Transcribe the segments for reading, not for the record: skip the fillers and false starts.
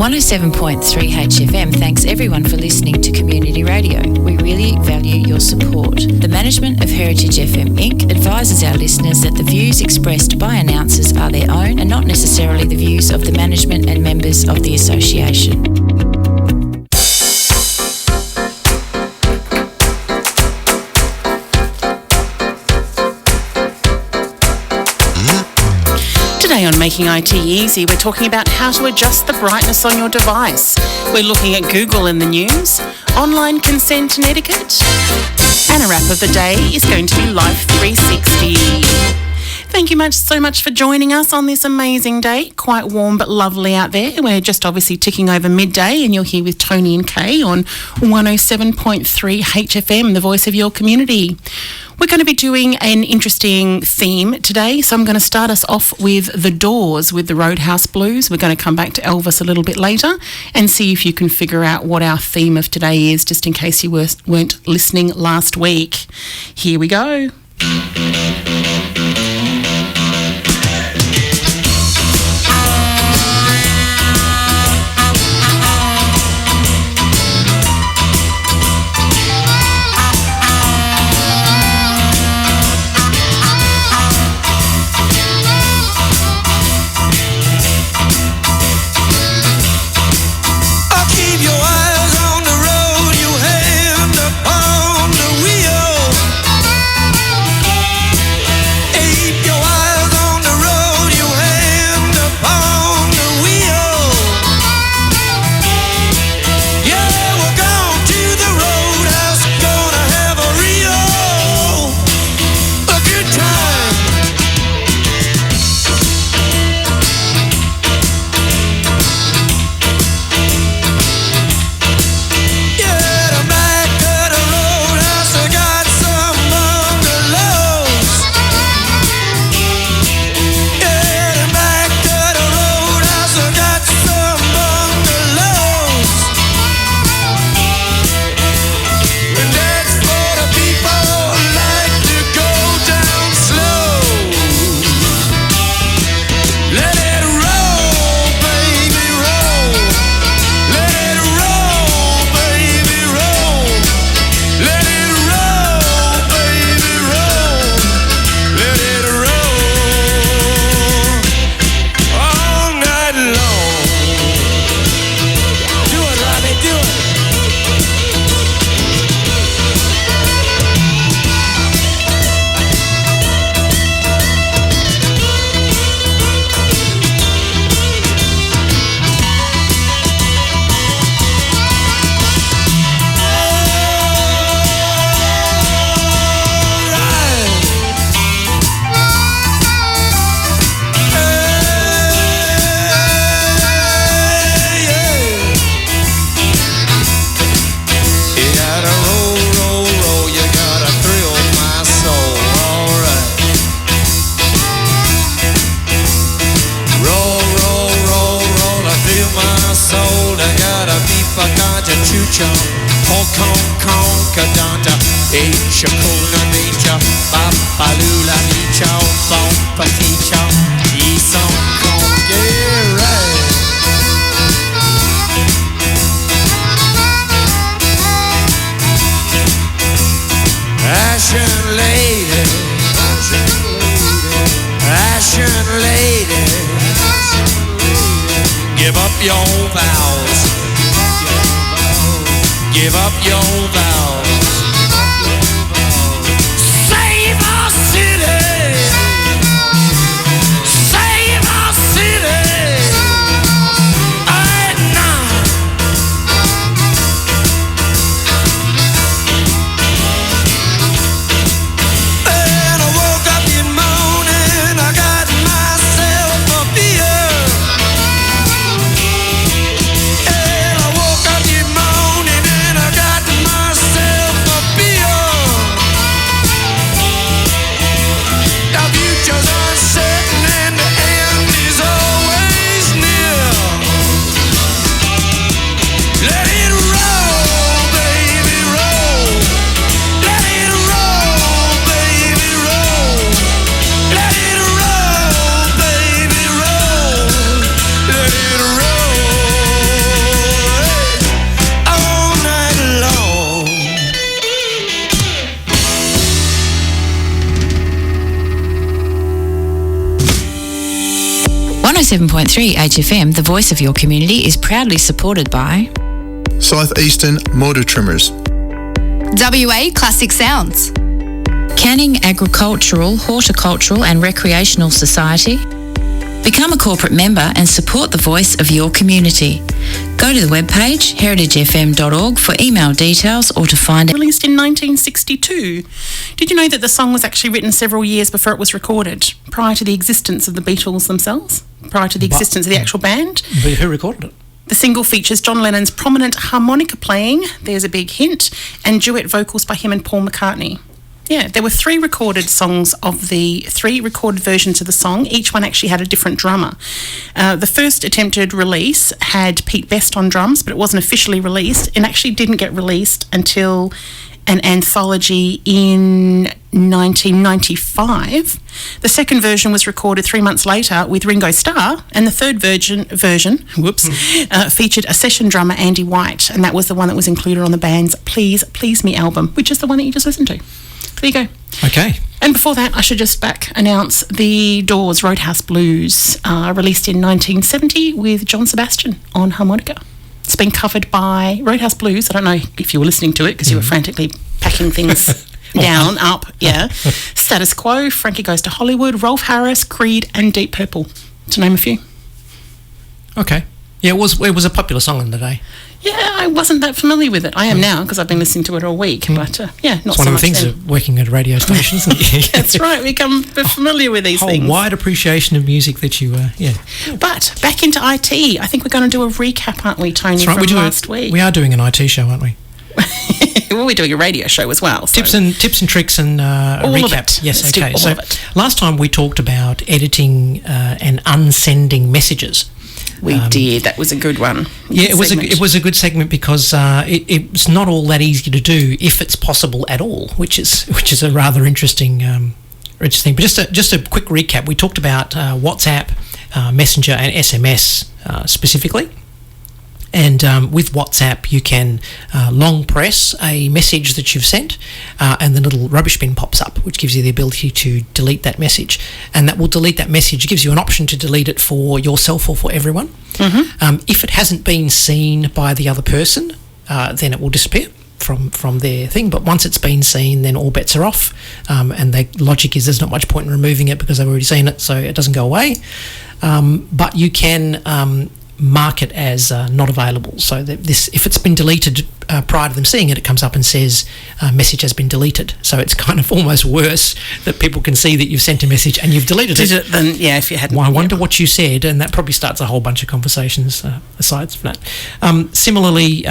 107.3 HFM thanks everyone for listening to Community Radio. We really value your support. The management of Heritage FM Inc. advises our listeners that the views expressed by announcers are their own and not necessarily the views of the management and members of the association. Today on Making IT Easy, we're talking about how to adjust the brightness on your device. We're looking at Google in the news, online consent and etiquette, and a wrap of the day is going to be Life 360. Thank you so much for joining us on this amazing day. Quite warm but lovely out there. We're just obviously ticking over midday and you're here with Tony and Kay on 107.3 HFM, the voice of your community. We're going to be doing an interesting theme today, so I'm going to start us off with The Doors with the Roadhouse Blues. We're going to come back to Elvis a little bit later and see if you can figure out what our theme of today is, just in case you weren't listening last week. Here we go. Myself 97.3 HFM, the voice of your community, is proudly supported by Southeastern Motor Trimmers, WA Classic Sounds, Canning Agricultural, Horticultural and Recreational Society. Become a corporate member and support the voice of your community. Go to the webpage heritagefm.org for email details or to find it. Released in 1962. Did you know that the song was actually written several years before it was recorded, prior to the existence of the Beatles themselves, prior to the existence of the actual band? But who recorded it? The single features John Lennon's prominent harmonica playing, there's a big hint, and duet vocals by him and Paul McCartney. Yeah, there were 3 recorded songs of the 3 recorded versions of the song. Each one actually had a different drummer. The first attempted release had Pete Best on drums, but it wasn't officially released and actually didn't get released until an anthology in 1995. The second version was recorded 3 months later with Ringo Starr, and the third version featured a session drummer, Andy White, and that was the one that was included on the band's Please Please Me album, which is the one that you just listened to. There you go. Okay. And before that, I should just back announce the Doors' Roadhouse Blues, released in 1970 with John Sebastian on harmonica. It's been covered by Roadhouse Blues. I don't know if you were listening to it because you were frantically packing things down, up, yeah. Status Quo, Frankie Goes to Hollywood, Rolf Harris, Creed and Deep Purple, to name a few. Okay. Yeah, it was a popular song in the day. Yeah, I wasn't that familiar with it. I am now because I've been listening to it all week. But not it's so much. One of the things of working at a radio station, isn't it? That's right. We become familiar with these things. Wide appreciation of music that you, But back into IT. I think we're going to do a recap, aren't we, Tony? That's right. From last week. We are doing an IT show, aren't we? Well, we're doing a radio show as well. So. Tips and tricks and a all recap. Of it. Yes, Let's okay. do all So of it. last time we talked about editing and unsending messages. We did. That was a good one. Yeah, it was a good segment because it's not all that easy to do if it's possible at all, which is a rather interesting thing. But just a quick recap. We talked about WhatsApp, Messenger, and SMS specifically. And with WhatsApp, you can long press a message that you've sent, and the little rubbish bin pops up, which gives you the ability to delete that message. And that will delete that message. It gives you an option to delete it for yourself or for everyone. Mm-hmm. If it hasn't been seen by the other person, then it will disappear from their thing. But once it's been seen, then all bets are off. And the logic is there's not much point in removing it because they've already seen it, so it doesn't go away. But you can mark it as not available, so that if it's been deleted prior to them seeing it, it comes up and says message has been deleted. So it's kind of almost worse that people can see that you've sent a message and you've deleted it. Then if you hadn't. Well, I wonder what you said, and that probably starts a whole bunch of conversations aside from that. Similarly,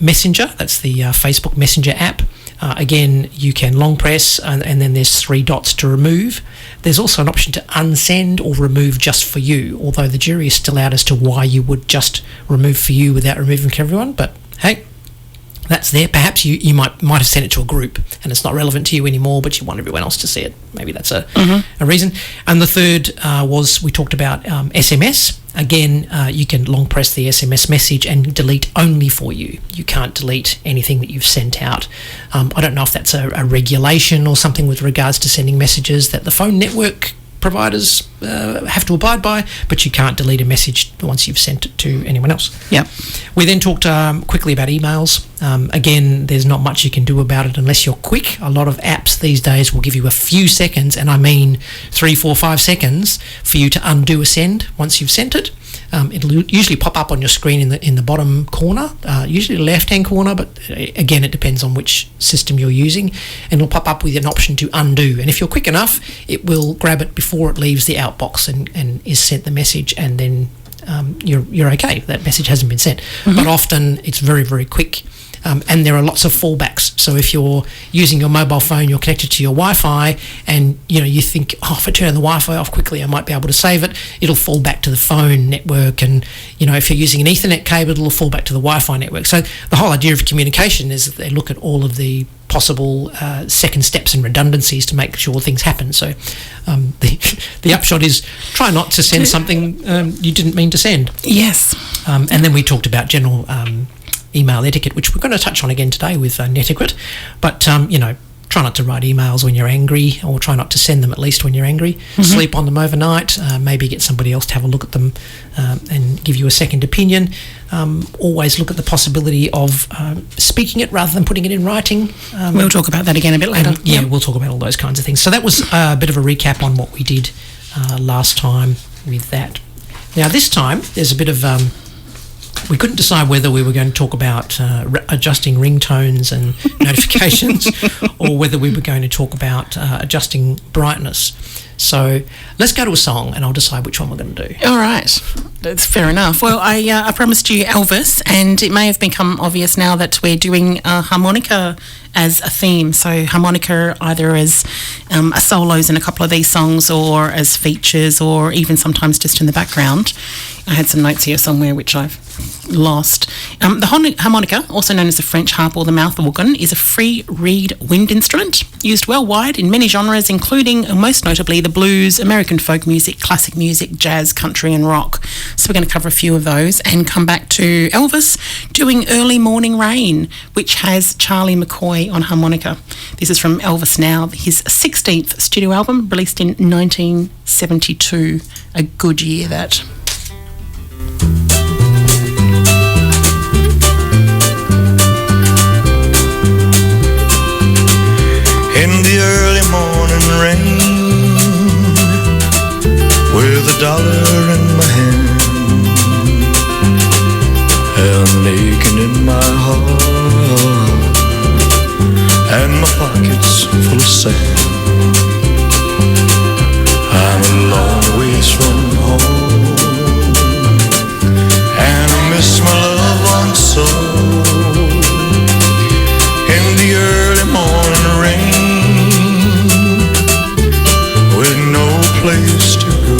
Messenger, that's the Facebook Messenger app. Again, you can long press and then there's 3 dots to remove. There's also an option to unsend or remove just for you, although the jury is still out as to why you would just remove for you without removing for everyone. But hey, that's there. Perhaps you might have sent it to a group and it's not relevant to you anymore, but you want everyone else to see it. Maybe that's a reason. And the third was we talked about SMS. Again, you can long press the SMS message and delete only for you. You can't delete anything that you've sent out. I don't know if that's a regulation or something with regards to sending messages that the phone network providers have to abide by, but you can't delete a message once you've sent it to anyone else. Yep. We then talked quickly about emails. Again, there's not much you can do about it unless you're quick. A lot of apps these days will give you a few seconds, and I mean 3, 4, 5 seconds for you to undo a send once you've sent it. It'll usually pop up on your screen in the bottom corner, usually the left-hand corner, but again, it depends on which system you're using, and it'll pop up with an option to undo. And if you're quick enough, it will grab it before it leaves the outbox and is sent the message, and then you're okay. That message hasn't been sent. But often it's very, very quick. And there are lots of fallbacks. So if you're using your mobile phone, you're connected to your Wi-Fi, and you think, if I turn the Wi-Fi off quickly, I might be able to save it. It'll fall back to the phone network, and if you're using an Ethernet cable, it'll fall back to the Wi-Fi network. So the whole idea of communication is that they look at all of the possible second steps and redundancies to make sure things happen. So the upshot is try not to send something you didn't mean to send. Yes. And then we talked about general email etiquette, which we're going to touch on again today with etiquette. But Try not to write emails when you're angry, or try not to send them at least when you're angry. Mm-hmm. Sleep on them overnight. Maybe get somebody else to have a look at them and give you a second opinion. Always look at the possibility of speaking it rather than putting it in writing. We'll talk about that again a bit later. We'll talk about all those kinds of things. So that was a bit of a recap on what we did last time with that. Now this time there's a bit of... we couldn't decide whether we were going to talk about adjusting ringtones and notifications or whether we were going to talk about adjusting brightness. So let's go to a song and I'll decide which one we're going to do. All right. That's fair enough. Well, I promised you Elvis, and it may have become obvious now that we're doing harmonica as a theme. So harmonica either as solos in a couple of these songs, or as features, or even sometimes just in the background. I had some notes here somewhere which I've lost. The harmonica, also known as the French harp or the mouth organ, is a free reed wind instrument used worldwide in many genres, including, most notably, the blues, American folk music, classic music, jazz, country and rock. So we're going to cover a few of those and come back to Elvis doing Early Morning Rain, which has Charlie McCoy on harmonica. This is from Elvis Now, his 16th studio album, released in 1972. A good year, that. In the early morning rain, with a dollar in my hand and an aching in my heart, and my pockets full of sand, I'm a long ways from home, and I miss my loved one so. In the early morning rain, with no place to go,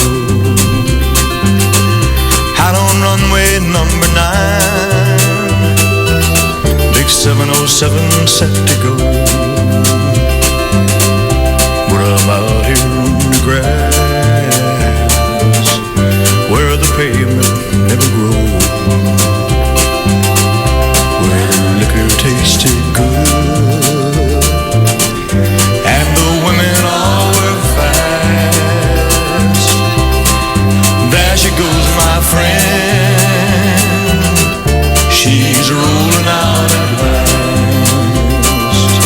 out on runway number 9, big 707 set to go, but I'm out here on the grass, where the pavement never grows, where the liquor tasted good, and the women all were fast. There she goes, my friend, she's rolling out at last.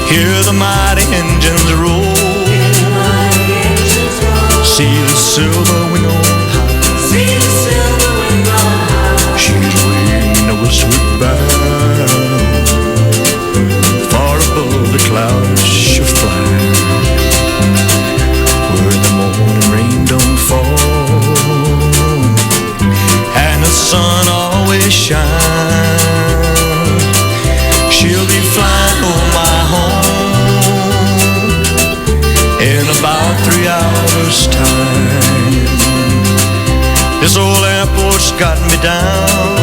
Hear the mighty engines roll, see the silver wing on high, she's waiting over sweet bound, far above the clouds she'll fly, where the morning rain don't fall and the sun always shines. She'll be flying over my home in about 3 hours time. This old airport's got me down,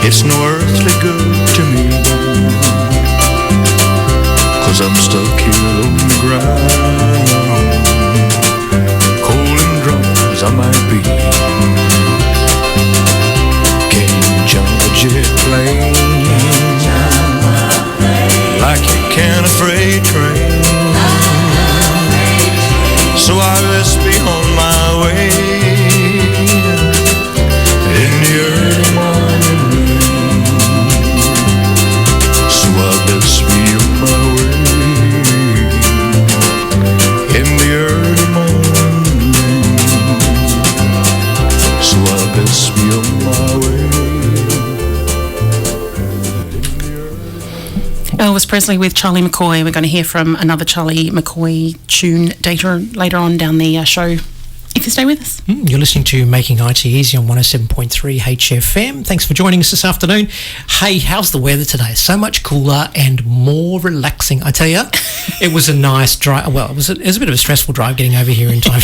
it's no earthly good to me, 'cause I'm stuck here on the ground, cold and drunk as I might be. Can't jump a jet plane like you can a freight train, so I best be on my way in the early morning rain. So I best be on my way in the early morning rain. So I best be on my way. Elvis Presley with Charlie McCoy. We're going to hear from another Charlie McCoy tune later on down the show, if you stay with us. You're listening to Making IT Easy on 107.3 HFM. Thanks for joining us this afternoon. Hey, how's the weather today? So much cooler and more relaxing. I tell you, it was a nice drive. Well, it was a bit of a stressful drive getting over here in time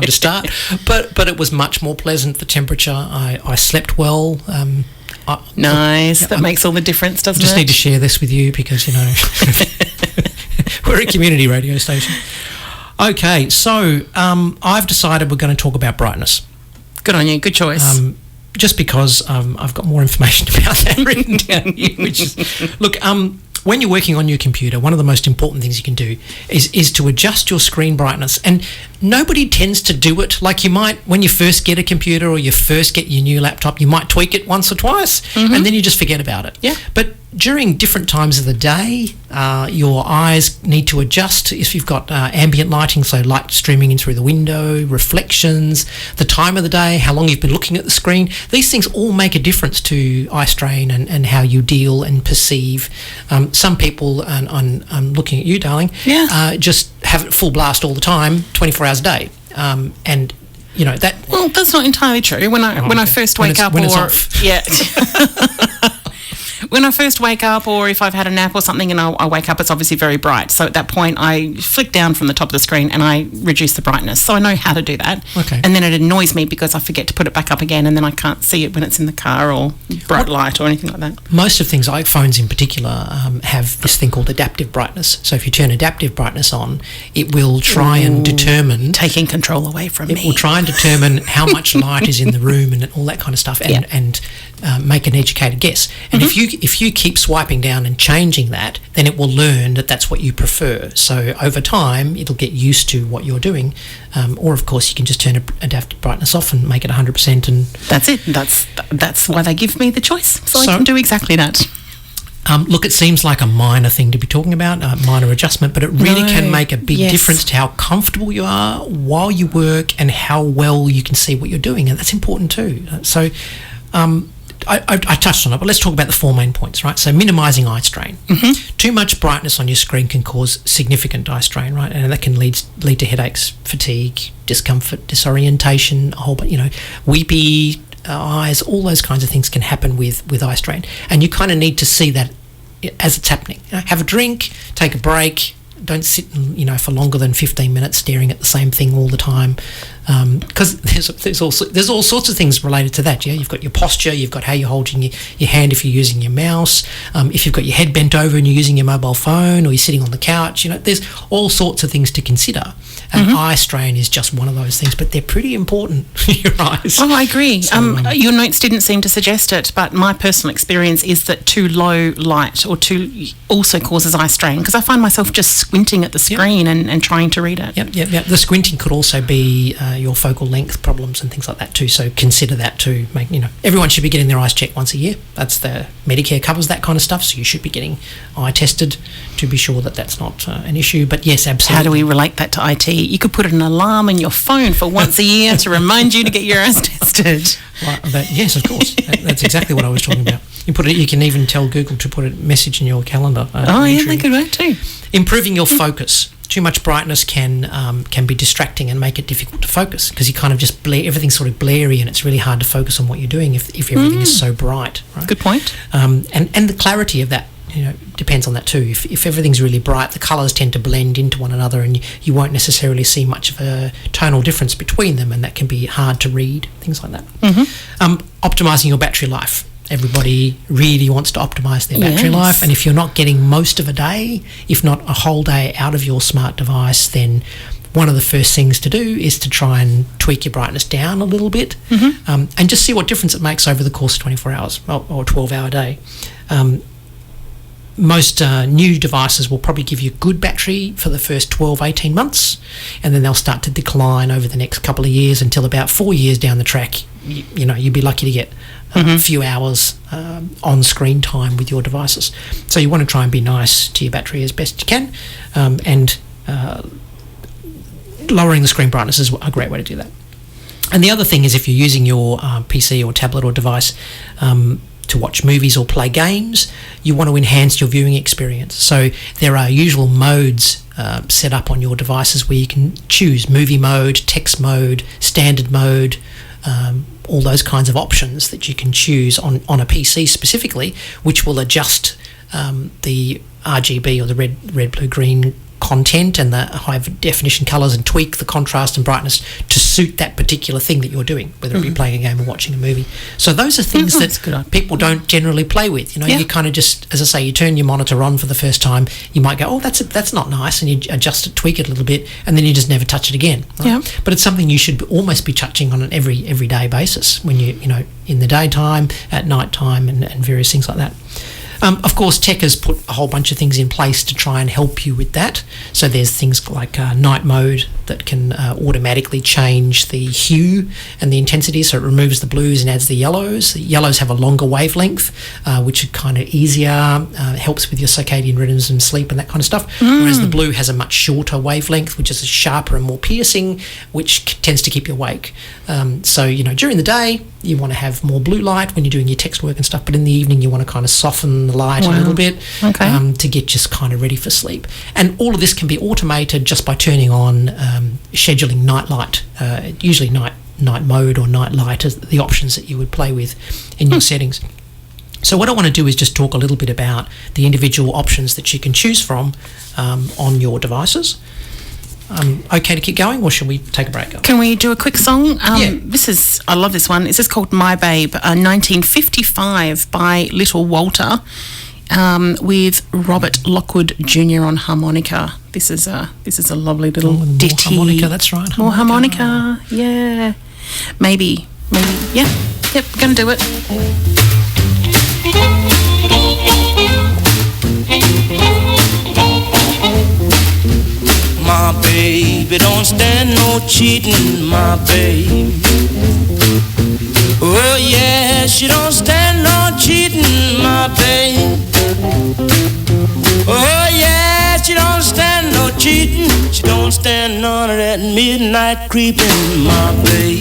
to start, but it was much more pleasant. The temperature, I slept well. Nice. That makes all the difference, doesn't it? I just need to share this with you because, we're a community radio station. Okay, so I've decided we're going to talk about brightness. Good on you. Good choice. Just because I've got more information about that written down here, which is... Look, when you're working on your computer, one of the most important things you can do is to adjust your screen brightness. And nobody tends to do it. Like you might, when you first get a computer or you first get your new laptop, you might tweak it once or twice, and then you just forget about it. Yeah. But during different times of the day, your eyes need to adjust. If you've got ambient lighting, so light streaming in through the window, reflections, the time of the day, how long you've been looking at the screen, these things all make a difference to eye strain and how you deal and perceive. Some people, and I'm looking at you, darling, just have it full blast all the time, 24 hours a day. And you know that. Well, that's not entirely true. When I first wake up, when I first wake up, or if I've had a nap or something and I wake up, it's obviously very bright. So at that point, I flick down from the top of the screen and I reduce the brightness. So I know how to do that. Okay. And then it annoys me because I forget to put it back up again, and then I can't see it when it's in the car or bright light or anything like that. Most of things, like phones in particular, have this thing called adaptive brightness. So if you turn adaptive brightness on, it will try and determine... Taking control away from me. It will try and determine how much light is in the room and all that kind of stuff, and make an educated guess. And if you keep swiping down and changing that, then it will learn that that's what you prefer. So over time, it'll get used to what you're doing. Or of course, you can just turn adaptive brightness off and make it 100%. And that's it. That's why they give me the choice, so I can do exactly that. Look, it seems like a minor thing to be talking about, a minor adjustment, but it really can make a big difference to how comfortable you are while you work and how well you can see what you're doing, and that's important too. So I touched on it, but let's talk about the four main points, right? So minimising eye strain. Too much brightness on your screen can cause significant eye strain, right? And that can lead to headaches, fatigue, discomfort, disorientation, a whole bunch, weepy eyes, all those kinds of things can happen with eye strain. And you kind of need to see that as it's happening. Have a drink, take a break. Don't sit, for longer than 15 minutes staring at the same thing all the time, because there's all sorts of things related to that. Yeah, you've got your posture, you've got how you're holding your hand if you're using your mouse, if you've got your head bent over and you're using your mobile phone, or you're sitting on the couch. There's all sorts of things to consider. And eye strain is just one of those things, but they're pretty important for your eyes. Oh, I agree. Your notes didn't seem to suggest it, but my personal experience is that too low light also causes eye strain, because I find myself just squinting at the screen and trying to read it. Yep. The squinting could also be your focal length problems and things like that too. So consider that too. Everyone should be getting their eyes checked once a year. That's the Medicare covers that kind of stuff. So you should be getting eye tested to be sure that that's not an issue. But yes, absolutely. How do we relate that to IT? You could put an alarm in your phone for once a year to remind you to get your eyes tested. Yes, of course. That's exactly what I was talking about. You can even tell Google to put a message in your calendar. They could work too. Improving your focus. Too much brightness can be distracting and make it difficult to focus, because you kind of just everything's sort of blurry, and it's really hard to focus on what you're doing if everything is so bright. Right? Good point. And the clarity of that depends on that too. If everything's really bright, the colours tend to blend into one another, and you won't necessarily see much of a tonal difference between them, and that can be hard to read, things like that. Optimising your battery life. Everybody really wants to optimise their battery life, and if you're not getting most of a day, if not a whole day out of your smart device, then one of the first things to do is to try and tweak your brightness down a little bit, and just see what difference it makes over the course of 24 hours or a 12-hour day. Most new devices will probably give you good battery for the first 12-18 months, and then they'll start to decline over the next couple of years until about 4 years down the track. You'd be lucky to get a few hours on screen time with your devices. So you want to try and be nice to your battery as best you can, and lowering the screen brightness is a great way to do that. And the other thing is, if you're using your PC or tablet or device to watch movies or play games, you want to enhance your viewing experience. So there are usual modes set up on your devices where you can choose movie mode, text mode, standard mode, all those kinds of options that you can choose on a PC specifically, which will adjust the RGB, or the red, blue, green content and the high definition colours, and tweak the contrast and brightness to suit that particular thing that you're doing, whether it be playing a game or watching a movie. So those are things that people don't generally play with. You kind of just, as I say, you turn your monitor on for the first time, you might go, oh, that's not nice, and you adjust it, tweak it a little bit, and then you just never touch it again. Right? But it's something you should almost be touching on an everyday basis when you in the daytime, at night time, and various things like that. Of course, tech has put a whole bunch of things in place to try and help you with that. So there's things like night mode that can automatically change the hue and the intensity, so it removes the blues and adds the yellows. The yellows have a longer wavelength, which is kind of easier, helps with your circadian rhythms and sleep and that kind of stuff, whereas the blue has a much shorter wavelength, which is sharper and more piercing, which tends to keep you awake. So, during the day, you want to have more blue light when you're doing your text work and stuff, but in the evening you want to kind of soften the light a little bit to get just kind of ready for sleep. And all of this can be automated just by turning on scheduling night light, usually night mode or night light as the options that you would play with in your settings. So what I want to do is just talk a little bit about the individual options that you can choose from on your devices. Okay to keep going, or should we take a break? Can we do a quick song? Yeah. I love this one. This is called My Babe, 1955 by Little Walter, with Robert Lockwood Jr. on harmonica. This is a lovely little ditty. More harmonica, that's right. More harmonica, yeah. Maybe, yeah. Yep, gonna do it. My baby don't stand no cheating, my baby. Oh yeah, she don't stand no cheating, my baby. Oh yeah, she don't stand no cheating. She don't stand none of that midnight creeping, my baby.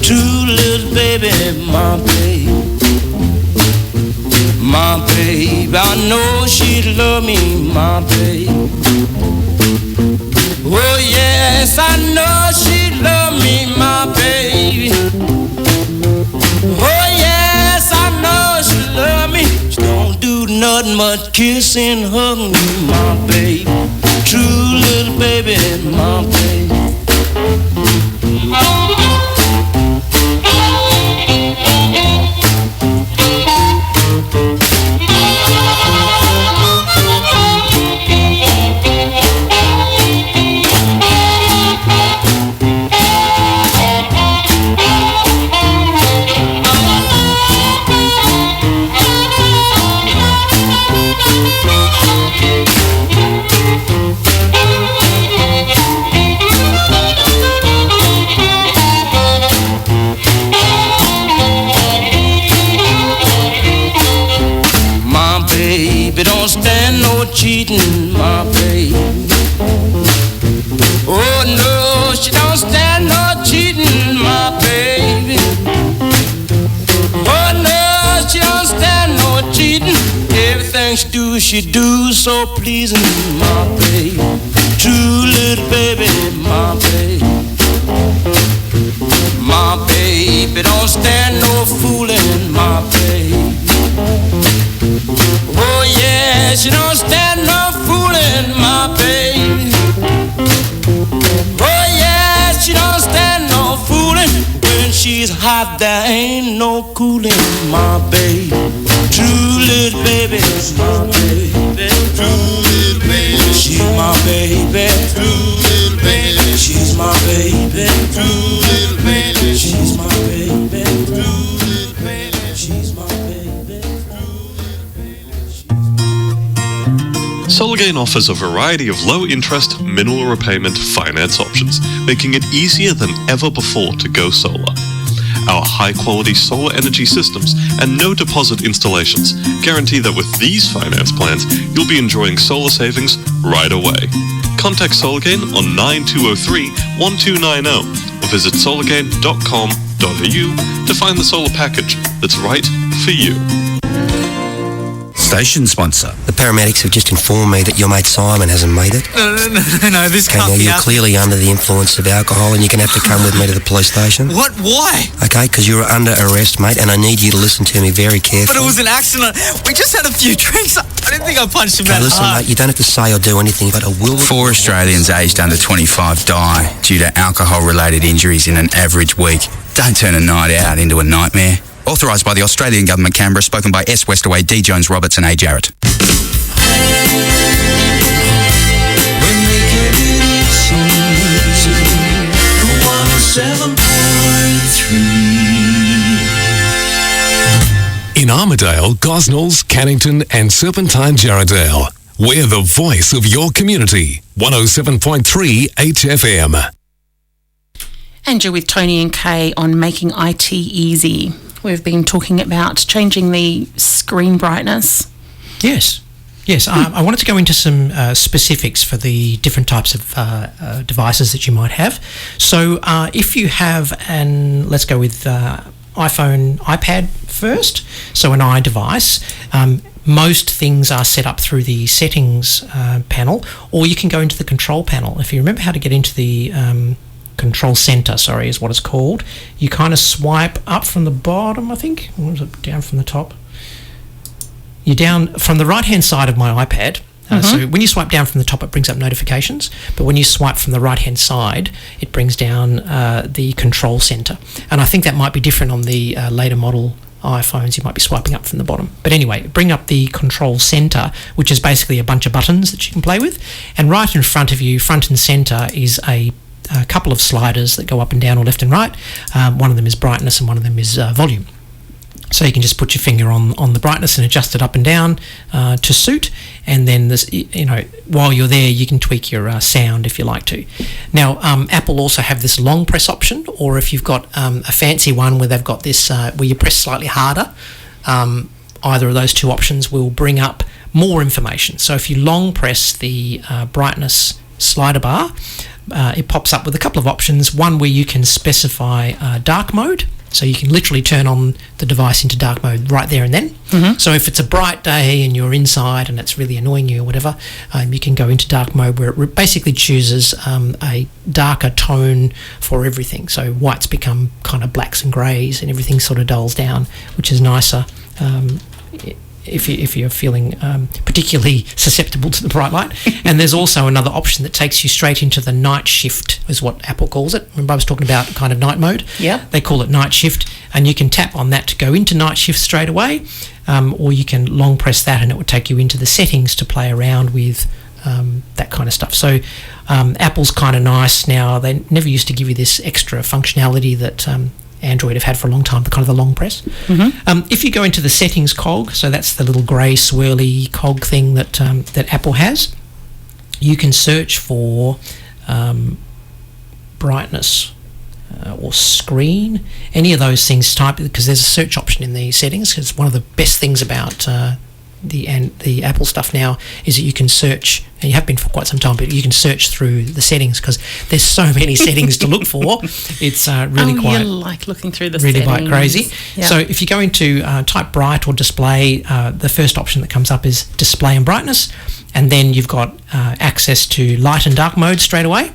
True little baby, my baby. My baby, I know she'd love me, my baby. Oh yes, I know she love me, my baby. Oh yes, I know she love me. She don't do nothing but kiss and hug me, my baby. True little baby, my baby. Cheating, my baby. Oh no, she don't stand no cheating, my baby. Oh no, she don't stand no cheating. Everything she do so pleasing, my baby. True little baby, my baby. My baby don't stand no fooling, my baby. Oh yeah, she don't stand no fooling, my baby. Oh yeah, she don't stand no fooling. When she's hot, there ain't no cooling, my baby. True little baby, my baby. True little baby, she's my baby. True little baby, she's my baby. True little baby, she's my baby. True little baby, she's my baby. Solargain offers a variety of low-interest, minimal repayment finance options, making it easier than ever before to go solar. Our high-quality solar energy systems and no-deposit installations guarantee that with these finance plans, you'll be enjoying solar savings right away. Contact Solargain on 9203-1290 or visit solargain.com.au to find the solar package that's right for you. Station sponsor. The paramedics have just informed me that your mate Simon hasn't made it. No, this can't be. You're clearly under the influence of alcohol and you're going to have to come with me to the police station. What? Why? Okay, because you're under arrest, mate, and I need you to listen to me very carefully. But it was an accident. We just had a few drinks. I didn't think I punched him that listen, hard. mate, you don't have to say or do anything, but I will... 4 Australians aged under 25 die due to alcohol-related injuries in an average week. Don't turn a night out into a nightmare. Authorised by the Australian Government, Canberra, spoken by S. Westaway, D. Jones, Roberts and A. Jarrett. In Armidale, Gosnells, Cannington and Serpentine Jarrahdale. We're the voice of your community. 107.3 HFM. And you're with Tony and Kay on Making IT Easy. We've been talking about changing the screen brightness. Yes. I wanted to go into some specifics for the different types of devices that you might have. So if you have let's go with iPhone, iPad first, so an iDevice. Most things are set up through the settings panel, or you can go into the control panel. If you remember how to get into the control center, is what it's called, you kind of swipe up from the bottom, I think, or is it down from the top? You're down from the right-hand side of my iPad. So when you swipe down from the top, it brings up notifications. But when you swipe from the right-hand side, it brings down the control center. And I think that might be different on the later model iPhones. You might be swiping up from the bottom. But anyway, bring up the control center, which is basically a bunch of buttons that you can play with. And right in front of you, front and center, is a couple of sliders that go up and down or left and right. One of them is brightness and one of them is volume. So you can just put your finger on the brightness and adjust it up and down to suit, and then this, while you're there, you can tweak your sound if you like to. Now, Apple also have this long press option, or if you've got a fancy one where they've got this where you press slightly harder, either of those two options will bring up more information. So if you long press the brightness slider bar, it pops up with a couple of options. One where you can specify dark mode. So you can literally turn on the device into dark mode right there and then. So if it's a bright day and you're inside and it's really annoying you or whatever, you can go into dark mode where it basically chooses a darker tone for everything. So whites become kind of blacks and greys and everything sort of dulls down, which is nicer if you're feeling particularly susceptible to the bright light. And there's also another option that takes you straight into the night shift, is what Apple calls it. Remember I was talking about kind of night mode? Yeah. They call it night shift, and you can tap on that to go into night shift straight away, or you can long press that and it would take you into the settings to play around with that kind of stuff. So Apple's kind of nice now. They never used to give you this extra functionality that Android have had for a long time, the kind of the long press. If you go into the settings cog, so that's the little grey swirly cog thing that Apple has, you can search for brightness or screen, any of those things. Type, because there's a search option in the settings. Because one of the best things about the Apple stuff now is that you can search, and you have been for quite some time, but you can search through the settings because there's so many settings to look for. It's really quite, you like looking through the really settings. Quite crazy. Yeah. So if you go into type bright or display, the first option that comes up is display and brightness, and then you've got access to light and dark mode straight away.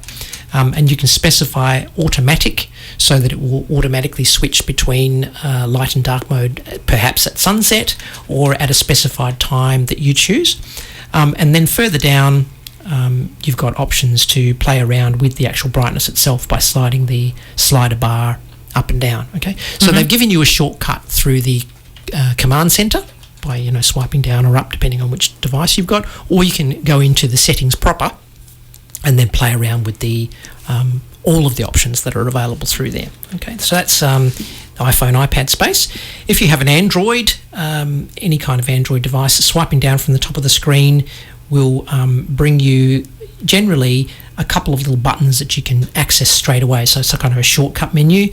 And you can specify automatic so that it will automatically switch between light and dark mode, perhaps at sunset or at a specified time that you choose. And then further down, you've got options to play around with the actual brightness itself by sliding the slider bar up and down. Okay, so they've given you a shortcut through the command center by swiping down or up depending on which device you've got, or you can go into the settings proper and then play around with the all of the options that are available through there. Okay, so that's iPhone, iPad space. If you have an Android, any kind of Android device, swiping down from the top of the screen will bring you generally a couple of little buttons that you can access straight away. So it's a kind of a shortcut menu.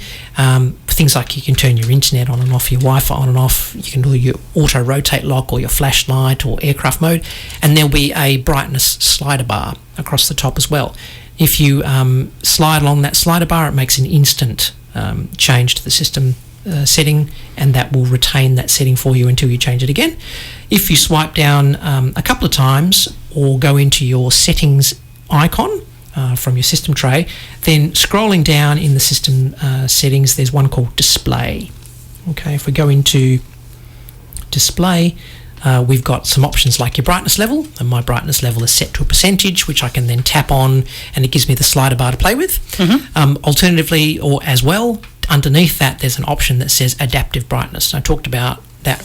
Things like you can turn your internet on and off, your Wi-Fi on and off. You can do your auto rotate lock or your flashlight or aircraft mode. And there'll be a brightness slider bar across the top as well. If you slide along that slider bar, it makes an instant change to the system setting, and that will retain that setting for you until you change it again. If you swipe down a couple of times or go into your settings icon from your system tray, then scrolling down in the system settings, there's one called display. Okay, if we go into display, we've got some options like your brightness level, and my brightness level is set to a percentage, which I can then tap on and it gives me the slider bar to play with. Alternatively, or as well, underneath that there's an option that says adaptive brightness. I talked about that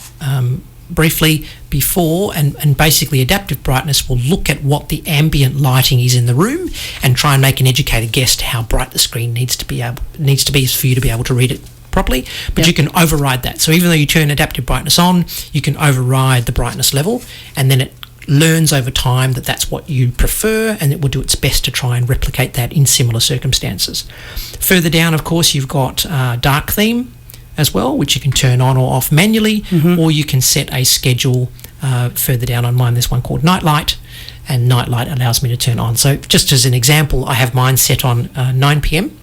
briefly before, and basically adaptive brightness will look at what the ambient lighting is in the room and try and make an educated guess to how bright the screen needs to be for you to be able to read it properly, but you can override that. So even though you turn adaptive brightness on, you can override the brightness level, and then it learns over time that that's what you prefer, and it will do its best to try and replicate that in similar circumstances. Further down, of course, you've got dark theme as well, which you can turn on or off manually, or you can set a schedule. Further down on mine, there's one called Nightlight, and Nightlight allows me to turn on. So just as an example, I have mine set on 9 p.m.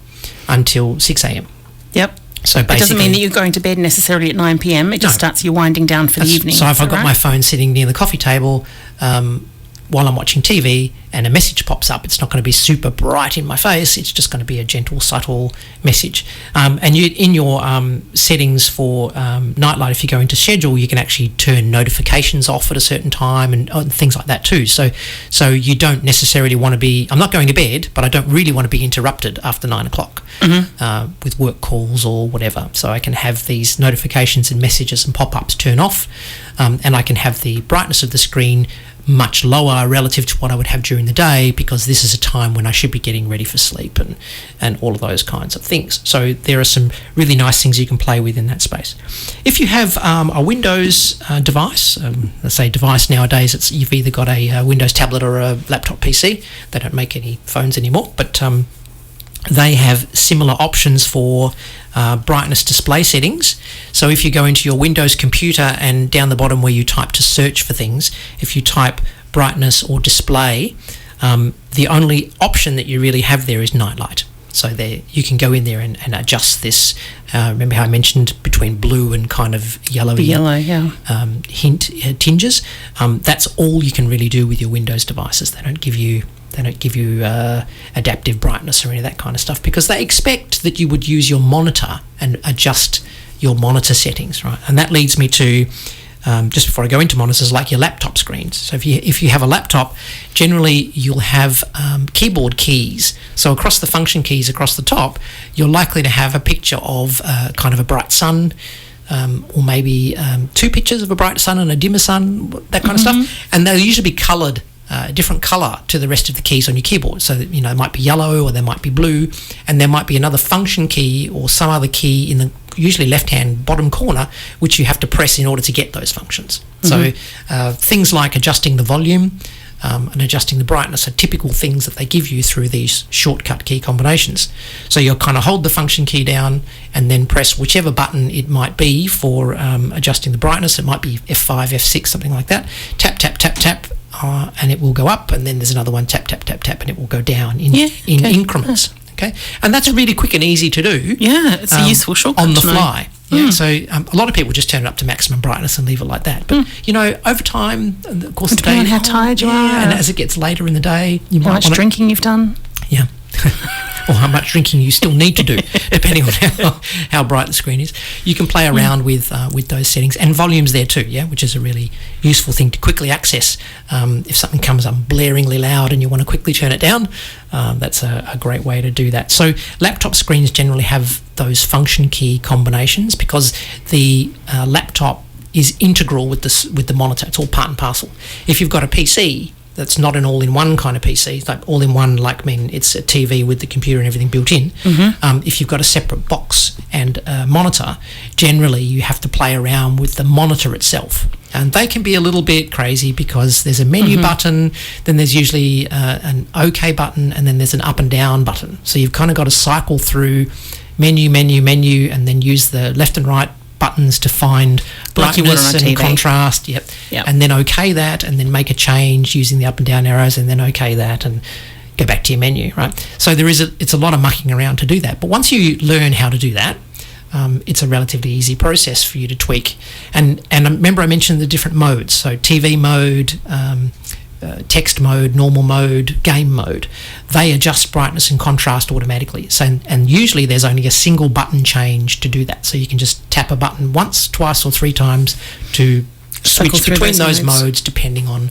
until 6 a.m. Yep. So basically, it doesn't mean that you're going to bed necessarily at 9 p.m. It just starts you winding down for the evening. So if I've got my phone sitting near the coffee table while I'm watching TV and a message pops up, it's not going to be super bright in my face. It's just going to be a gentle, subtle message. And you, in your settings for Nightlight, if you go into schedule, you can actually turn notifications off at a certain time and things like that too. So you don't necessarily want to be, I'm not going to bed, but I don't really want to be interrupted after 9 o'clock with work calls or whatever. So I can have these notifications and messages and pop-ups turn off, and I can have the brightness of the screen much lower relative to what I would have during the day, because this is a time when I should be getting ready for sleep and all of those kinds of things. So there are some really nice things you can play with in that space. If you have a Windows device, let's say device nowadays, you've either got a Windows tablet or a laptop PC. They don't make any phones anymore, but they have similar options for brightness display settings. So if you go into your Windows computer and down the bottom where you type to search for things, if you type brightness or display, the only option that you really have there is Nightlight. So there you can go in there and adjust this. Remember how I mentioned between blue and kind of yellowy tinges? That's all you can really do with your Windows devices. They don't give you adaptive brightness or any of that kind of stuff, because they expect that you would use your monitor and adjust your monitor settings, right? And that leads me to, just before I go into monitors, like your laptop screens. So if you have a laptop, generally you'll have keyboard keys. So across the function keys across the top, you're likely to have a picture of kind of a bright sun, or maybe two pictures of a bright sun and a dimmer sun, that kind of stuff. And they'll usually be coloured a different colour to the rest of the keys on your keyboard. So that, it might be yellow, or there might be blue, and there might be another function key or some other key in the usually left-hand bottom corner, which you have to press in order to get those functions. So things like adjusting the volume and adjusting the brightness are typical things that they give you through these shortcut key combinations. So you'll kind of hold the function key down and then press whichever button it might be for adjusting the brightness. It might be F5, F6, something like that. Tap, tap, tap, tap. And it will go up, and then there's another one, tap, tap, tap, tap, and it will go down in increments. Okay, and that's really quick and easy to do. Yeah, it's a useful shortcut on the fly. Yeah, so a lot of people just turn it up to maximum brightness and leave it like that. But over time, of course, depending on how tired you are, and as it gets later in the day, you how much drinking you've done. Yeah. Or how much drinking you still need to do, depending on how bright the screen is. You can play around with those settings, and volumes there too, which is a really useful thing to quickly access. If something comes up blaringly loud and you want to quickly turn it down, that's a great way to do that. So laptop screens generally have those function key combinations, because the laptop is integral with the monitor. It's all part and parcel. If you've got a PC that's not an all-in-one kind of PC, it's like all-in-one, it's a TV with the computer and everything built in. If you've got a separate box and a monitor, generally you have to play around with the monitor itself. And they can be a little bit crazy, because there's a menu button, then there's usually an OK button, and then there's an up and down button. So you've kind of got to cycle through menu, and then use the left and right buttons to find brightness and contrast, and then OK that, and then make a change using the up and down arrows, and then OK that, and go back to your menu, right? So it's a lot of mucking around to do that. But once you learn how to do that, it's a relatively easy process for you to tweak. And remember I mentioned the different modes, so TV mode, text mode, normal mode, game mode. They adjust brightness and contrast automatically. So, and usually there's only a single button change to do that. So you can just tap a button once, twice, or three times to switch between those modes, depending on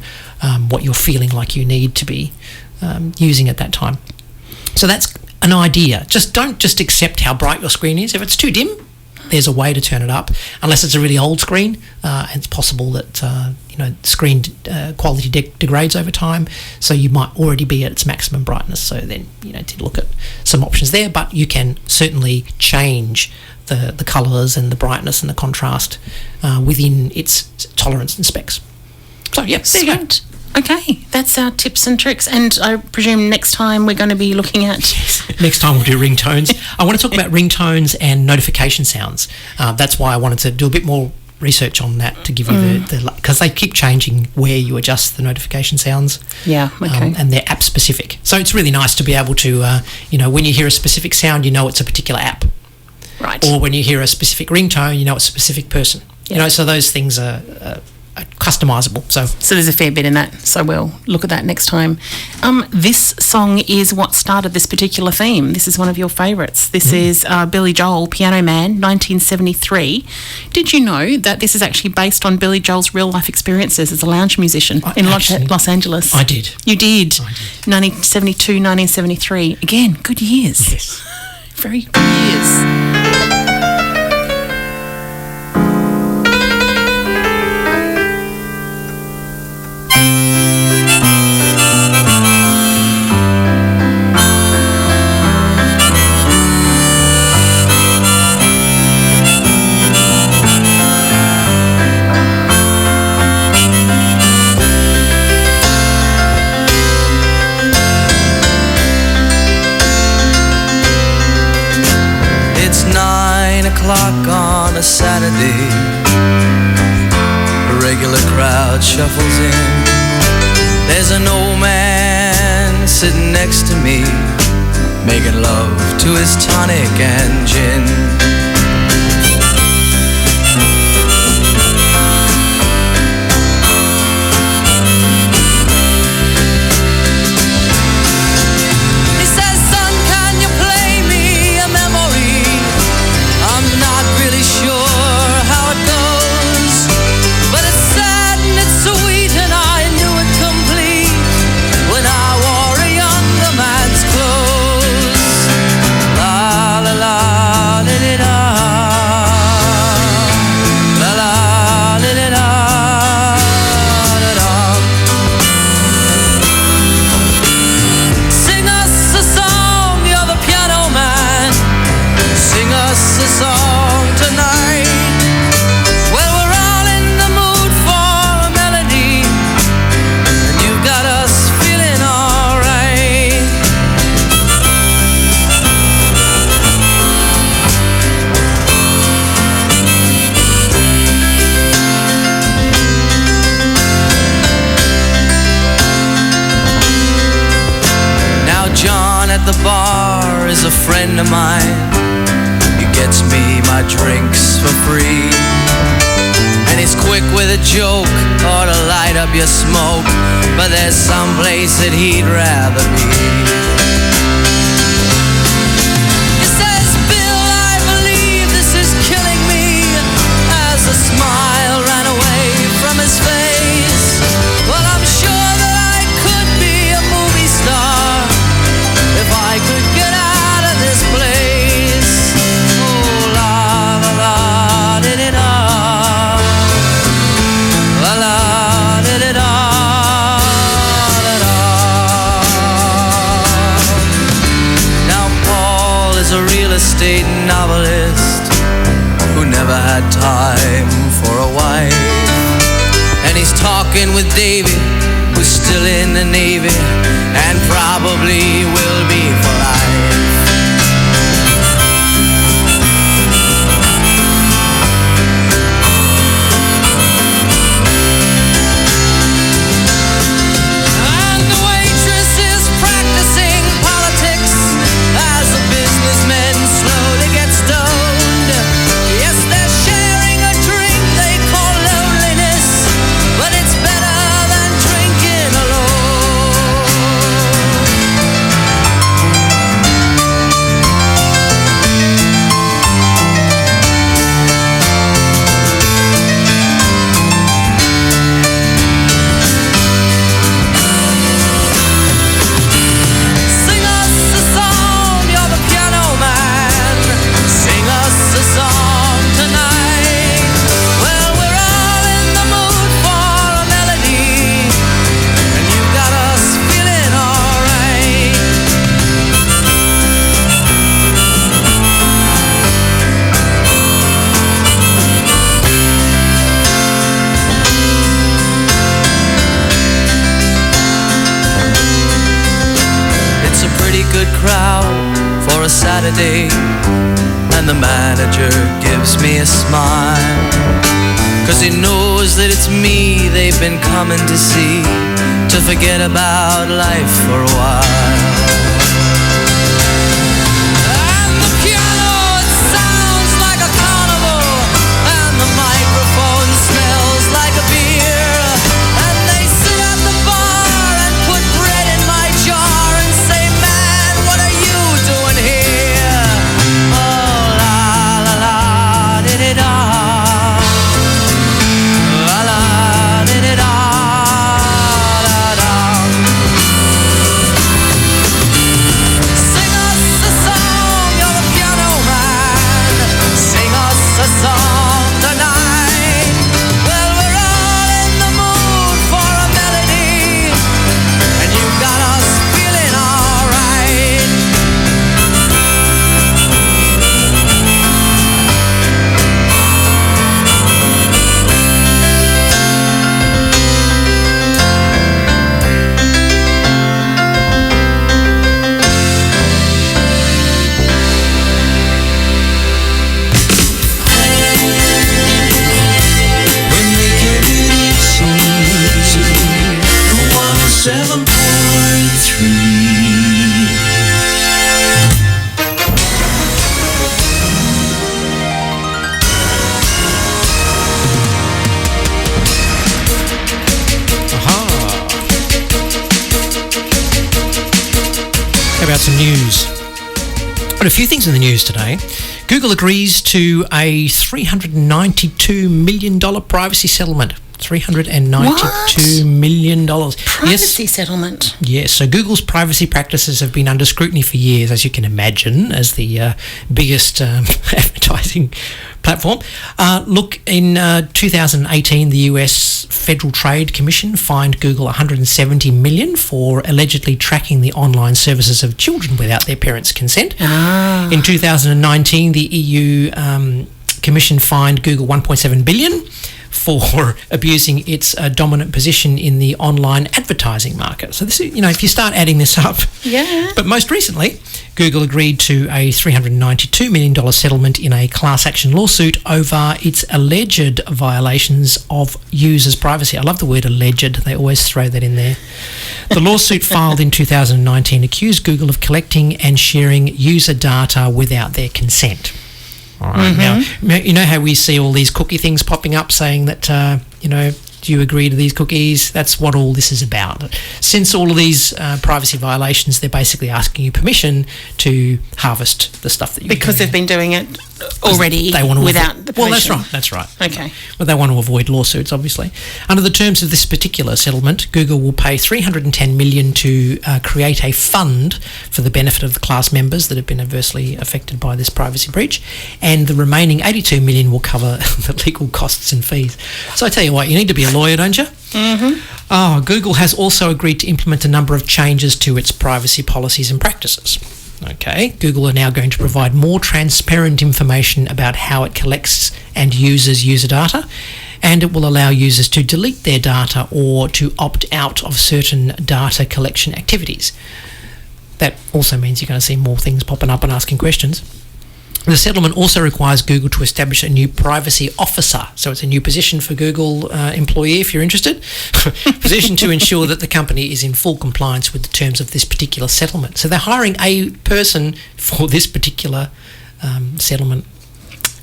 what you're feeling like you need to be using at that time. So that's an idea. Don't just accept how bright your screen is. If it's too dim, there's a way to turn it up, unless it's a really old screen, and it's possible that screen quality degrades over time, so you might already be at its maximum brightness. So then to look at some options there, but you can certainly change the colours and the brightness and the contrast within its tolerance and specs. So yeah, there you go. Okay, that's our tips and tricks, and I presume next time we're going to be looking at... Next time we'll do ringtones. I want to talk about ringtones and notification sounds. That's why I wanted to do a bit more research on that to give you because they keep changing where you adjust the notification sounds. Yeah, okay. And they're app specific. So it's really nice to be able to, when you hear a specific sound, it's a particular app. Right. Or when you hear a specific ringtone, it's a specific person. Yeah. So those things are customizable. So there's a fair bit in that. So we'll look at that next time. This song is what started this particular theme. This is one of your favourites. This is Billy Joel, Piano Man, 1973. Did you know that this is actually based on Billy Joel's real-life experiences as a lounge musician in Los Angeles? I did. You did? I did. 1972, 1973. Again, good years. Yes. Very good years. On a Saturday, a regular crowd shuffles in. There's an old man sitting next to me, making love to his tonic and gin. The bar is a friend of mine. He gets me my drinks for free, and he's quick with a joke or to light up your smoke, but there's some place that he'd rather be. He says, Bill, I believe this is killing me, as a smile ran away from his face. Well, I'm sure that I could be a movie star if I could get out of this place. Oh, la la la, did it all. La la, did it all. Now Paul is a real estate novelist who never had time for a wife, and he's talking with David, who's still in the Navy and probably will be for life. And the waitress is practicing politics as the businessmen slowly get stoned. Yes, they're sharing a drink they call loneliness, but it's better than drinking alone. melody, and the manager gives me a smile, 'cause he knows that it's me they've been coming to see, to forget about life for a while. And the piano, it sounds like a carnival, and the microphone smells like a beer, and they sit at the bar and put bread in my jar and say, man, what are you doing here? Oh, la la la, di-di-da. La la, di-di-da, da-da. Sing us a song, you're the piano man. Sing us a song tonight. Well, we're all in the mood for a melody, and you got us feeling alright. When they give it easy, 107.3. How about some news? Got a few things in the news today. Google agrees to a $392 million privacy settlement. $392 million. Privacy settlement. Yes, so Google's privacy practices have been under scrutiny for years, as you can imagine, as the biggest advertising platform. Look, in 2018, the US Federal Trade Commission fined Google $170 million for allegedly tracking the online services of children without their parents' consent. In 2019, the EU Commission fined Google $1.7 billion for abusing its dominant position in the online advertising market. So this is, if you start adding this up. Yeah. But most recently, Google agreed to a $392 million settlement in a class action lawsuit over its alleged violations of users' privacy. I love the word alleged. They always throw that in there. The lawsuit filed in 2019 accused Google of collecting and sharing user data without their consent. All right. Now, you know how we see all these cookie things popping up saying that, do you agree to these cookies? That's what all this is about. Since all of these privacy violations, they're basically asking you permission to harvest the stuff that you're Because doing. they've been doing it already without the permission. Well, that's right. Okay. But they want to avoid lawsuits, obviously. Under the terms of this particular settlement, Google will pay $310 million to create a fund for the benefit of the class members that have been adversely affected by this privacy breach, and the remaining $82 million will cover the legal costs and fees. So I tell you what, you need to be a lawyer, don't you? Google has also agreed to implement a number of changes to its privacy policies and practices. Okay, Google are now going to provide more transparent information about how it collects and uses user data, and it will allow users to delete their data or to opt out of certain data collection activities. That also means you're going to see more things popping up and asking questions. The settlement also requires Google to establish a new privacy officer. So it's a new position for Google employee, if you're interested. Position to ensure that the company is in full compliance with the terms of this particular settlement. So they're hiring a person for this particular settlement.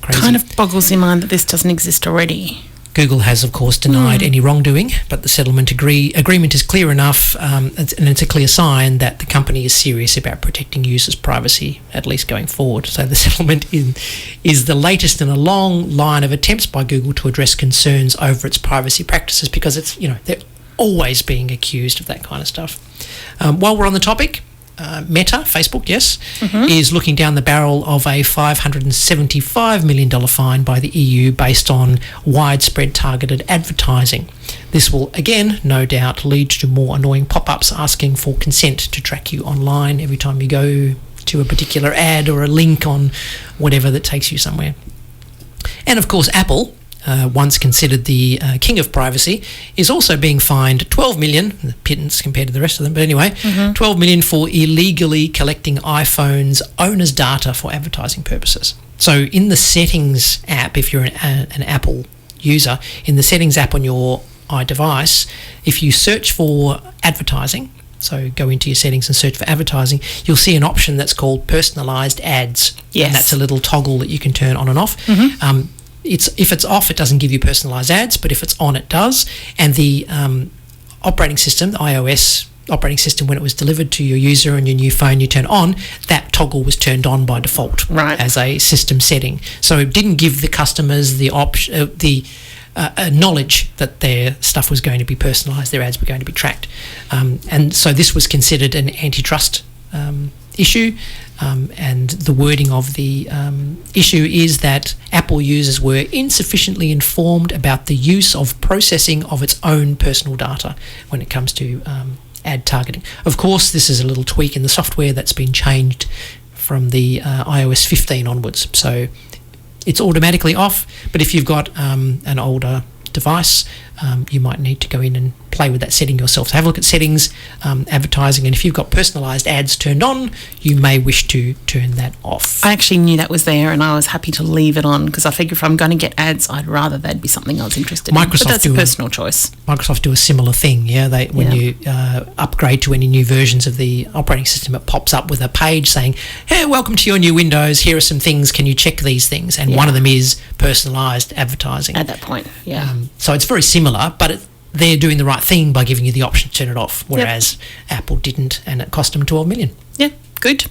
Crazy. Kind of boggles your mind that this doesn't exist already. Google has, of course, denied any wrongdoing, but the settlement agreement is clear enough, and it's a clear sign that the company is serious about protecting users' privacy, at least going forward. So the settlement is the latest in a long line of attempts by Google to address concerns over its privacy practices, because it's, they're always being accused of that kind of stuff. While we're on the topic, Meta, Facebook, is looking down the barrel of a $575 million fine by the EU based on widespread targeted advertising. This will, again, no doubt lead to more annoying pop-ups asking for consent to track you online every time you go to a particular ad or a link on whatever that takes you somewhere. And, of course, Apple once considered the king of privacy, is also being fined 12 million, pittance compared to the rest of them, but anyway, 12 million for illegally collecting iPhone's owner's data for advertising purposes. So in the settings app, if you're an Apple user, in the settings app on your iDevice, if you search for advertising, so go into your settings and search for advertising, you'll see an option that's called personalised ads. Yes. And that's a little toggle that you can turn on and off. If it's off, it doesn't give you personalised ads, but if it's on, it does. And the operating system, the iOS operating system, when it was delivered to your user on your new phone, you turn on, that toggle was turned on by default as a system setting. So it didn't give the customers the knowledge that their stuff was going to be personalised, their ads were going to be tracked. And so this was considered an antitrust issue, and the wording of the issue is that Apple users were insufficiently informed about the use of processing of its own personal data when it comes to ad targeting. Of course, this is a little tweak in the software that's been changed from the iOS 15 onwards. So it's automatically off, but if you've got an older device, you might need to go in and play with that setting yourself. So have a look at settings, advertising, and if you've got personalised ads turned on, you may wish to turn that off. I actually knew that was there, and I was happy to leave it on because I figure if I'm going to get ads, I'd rather that'd be something I was interested in. But that's a personal choice. Microsoft do a similar thing, when you upgrade to any new versions of the operating system, it pops up with a page saying, hey, welcome to your new Windows, here are some things, can you check these things? And one of them is personalised advertising. At that point, so it's very similar, but they're doing the right thing by giving you the option to turn it off, whereas Apple didn't, and it cost them 12 million. Yeah, good.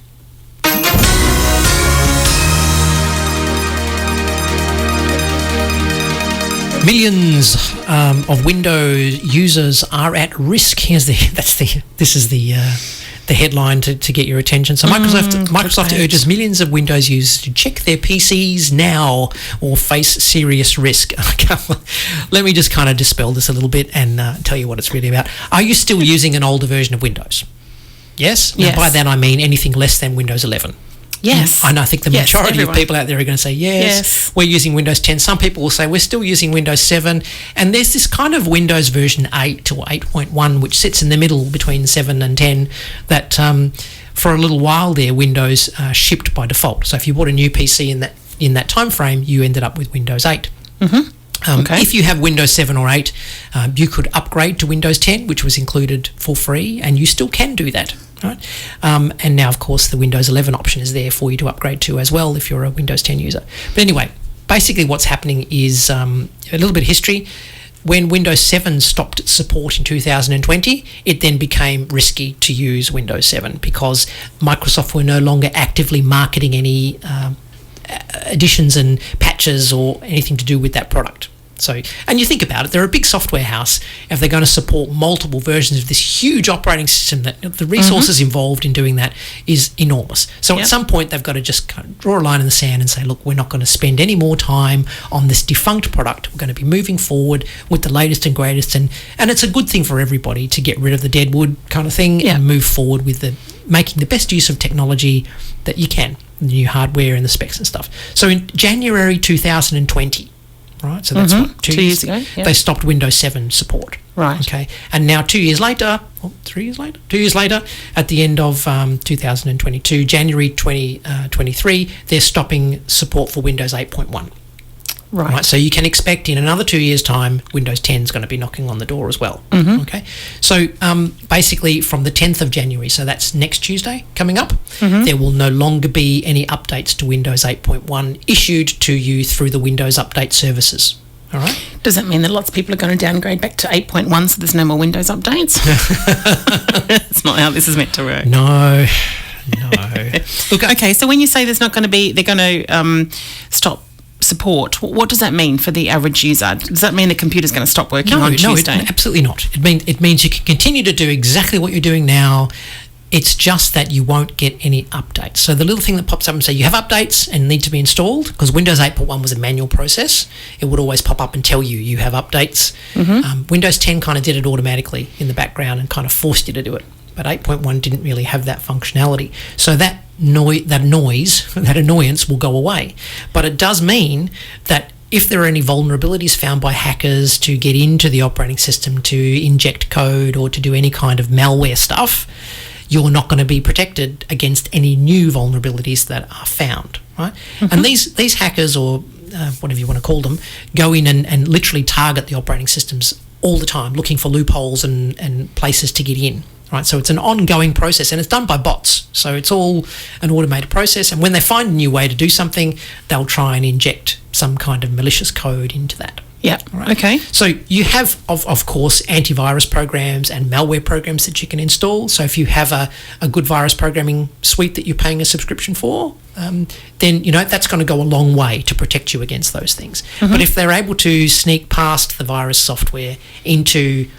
Millions of Windows users are at risk. This is the headline to get your attention. So Microsoft urges millions of Windows users to check their PCs now or face serious risk. Let me just kind of dispel this a little bit and tell you what it's really about. Are you still using an older version of Windows? Yes? Now, by that I mean anything less than Windows 11. Yes. And I think the majority of people out there are going to say, yes, we're using Windows 10. Some people will say we're still using Windows 7. And there's this kind of Windows version 8 or 8.1, which sits in the middle between 7 and 10, that for a little while there, Windows shipped by default. So if you bought a new PC in that time frame, you ended up with Windows 8. If you have Windows 7 or 8, you could upgrade to Windows 10, which was included for free, and you still can do that. Right? And now, of course, the Windows 11 option is there for you to upgrade to as well if you're a Windows 10 user. But anyway, basically what's happening is a little bit of history. When Windows 7 stopped support in 2020, it then became risky to use Windows 7 because Microsoft were no longer actively marketing any additions and patches or anything to do with that product. So, and you think about it, they're a big software house. If they're going to support multiple versions of this huge operating system, that the resources involved in doing that is enormous. So at some point, they've got to just kind of draw a line in the sand and say, look, we're not going to spend any more time on this defunct product. We're going to be moving forward with the latest and greatest. And it's a good thing for everybody to get rid of the dead wood kind of thing and move forward with making the best use of technology that you can, the new hardware and the specs and stuff. So in January 2020, right, so that's what, 2 years ago, they stopped Windows 7 support. Right. Okay, and now 2 years later, 3 years later, 2 years later, at the end of 2022, January 2023, they're stopping support for Windows 8.1. Right. So you can expect in another 2 years' time, Windows 10 is going to be knocking on the door as well. Okay. So basically from the 10th of January, so that's next Tuesday coming up, there will no longer be any updates to Windows 8.1 issued to you through the Windows Update services. All right. Does that mean that lots of people are going to downgrade back to 8.1 so there's no more Windows updates? That's not how this is meant to work. No. Look, okay, so when you say there's not going to be, they're going to stop support, what does that mean for the average user? Does that mean the computer's going to stop working on Tuesday? No, absolutely not. It means you can continue to do exactly what you're doing now. It's just that you won't get any updates. So the little thing that pops up and say you have updates and need to be installed, because Windows 8.1 was a manual process, it would always pop up and tell you have updates. Windows 10 kind of did it automatically in the background and kind of forced you to do it. But 8.1 didn't really have that functionality. So that annoyance will go away. But it does mean that if there are any vulnerabilities found by hackers to get into the operating system to inject code or to do any kind of malware stuff, you're not going to be protected against any new vulnerabilities that are found, right? And these hackers, or whatever you want to call them, go in and literally target the operating systems all the time, looking for loopholes and places to get in, right? So it's an ongoing process, and it's done by bots. So it's all an automated process, and when they find a new way to do something, they'll try and inject some kind of malicious code into that. Yeah. Right. Okay. So you have, of course, antivirus programs and malware programs that you can install. So if you have a good virus programming suite that you're paying a subscription for, then that's going to go a long way to protect you against those things. But if they're able to sneak past the virus software into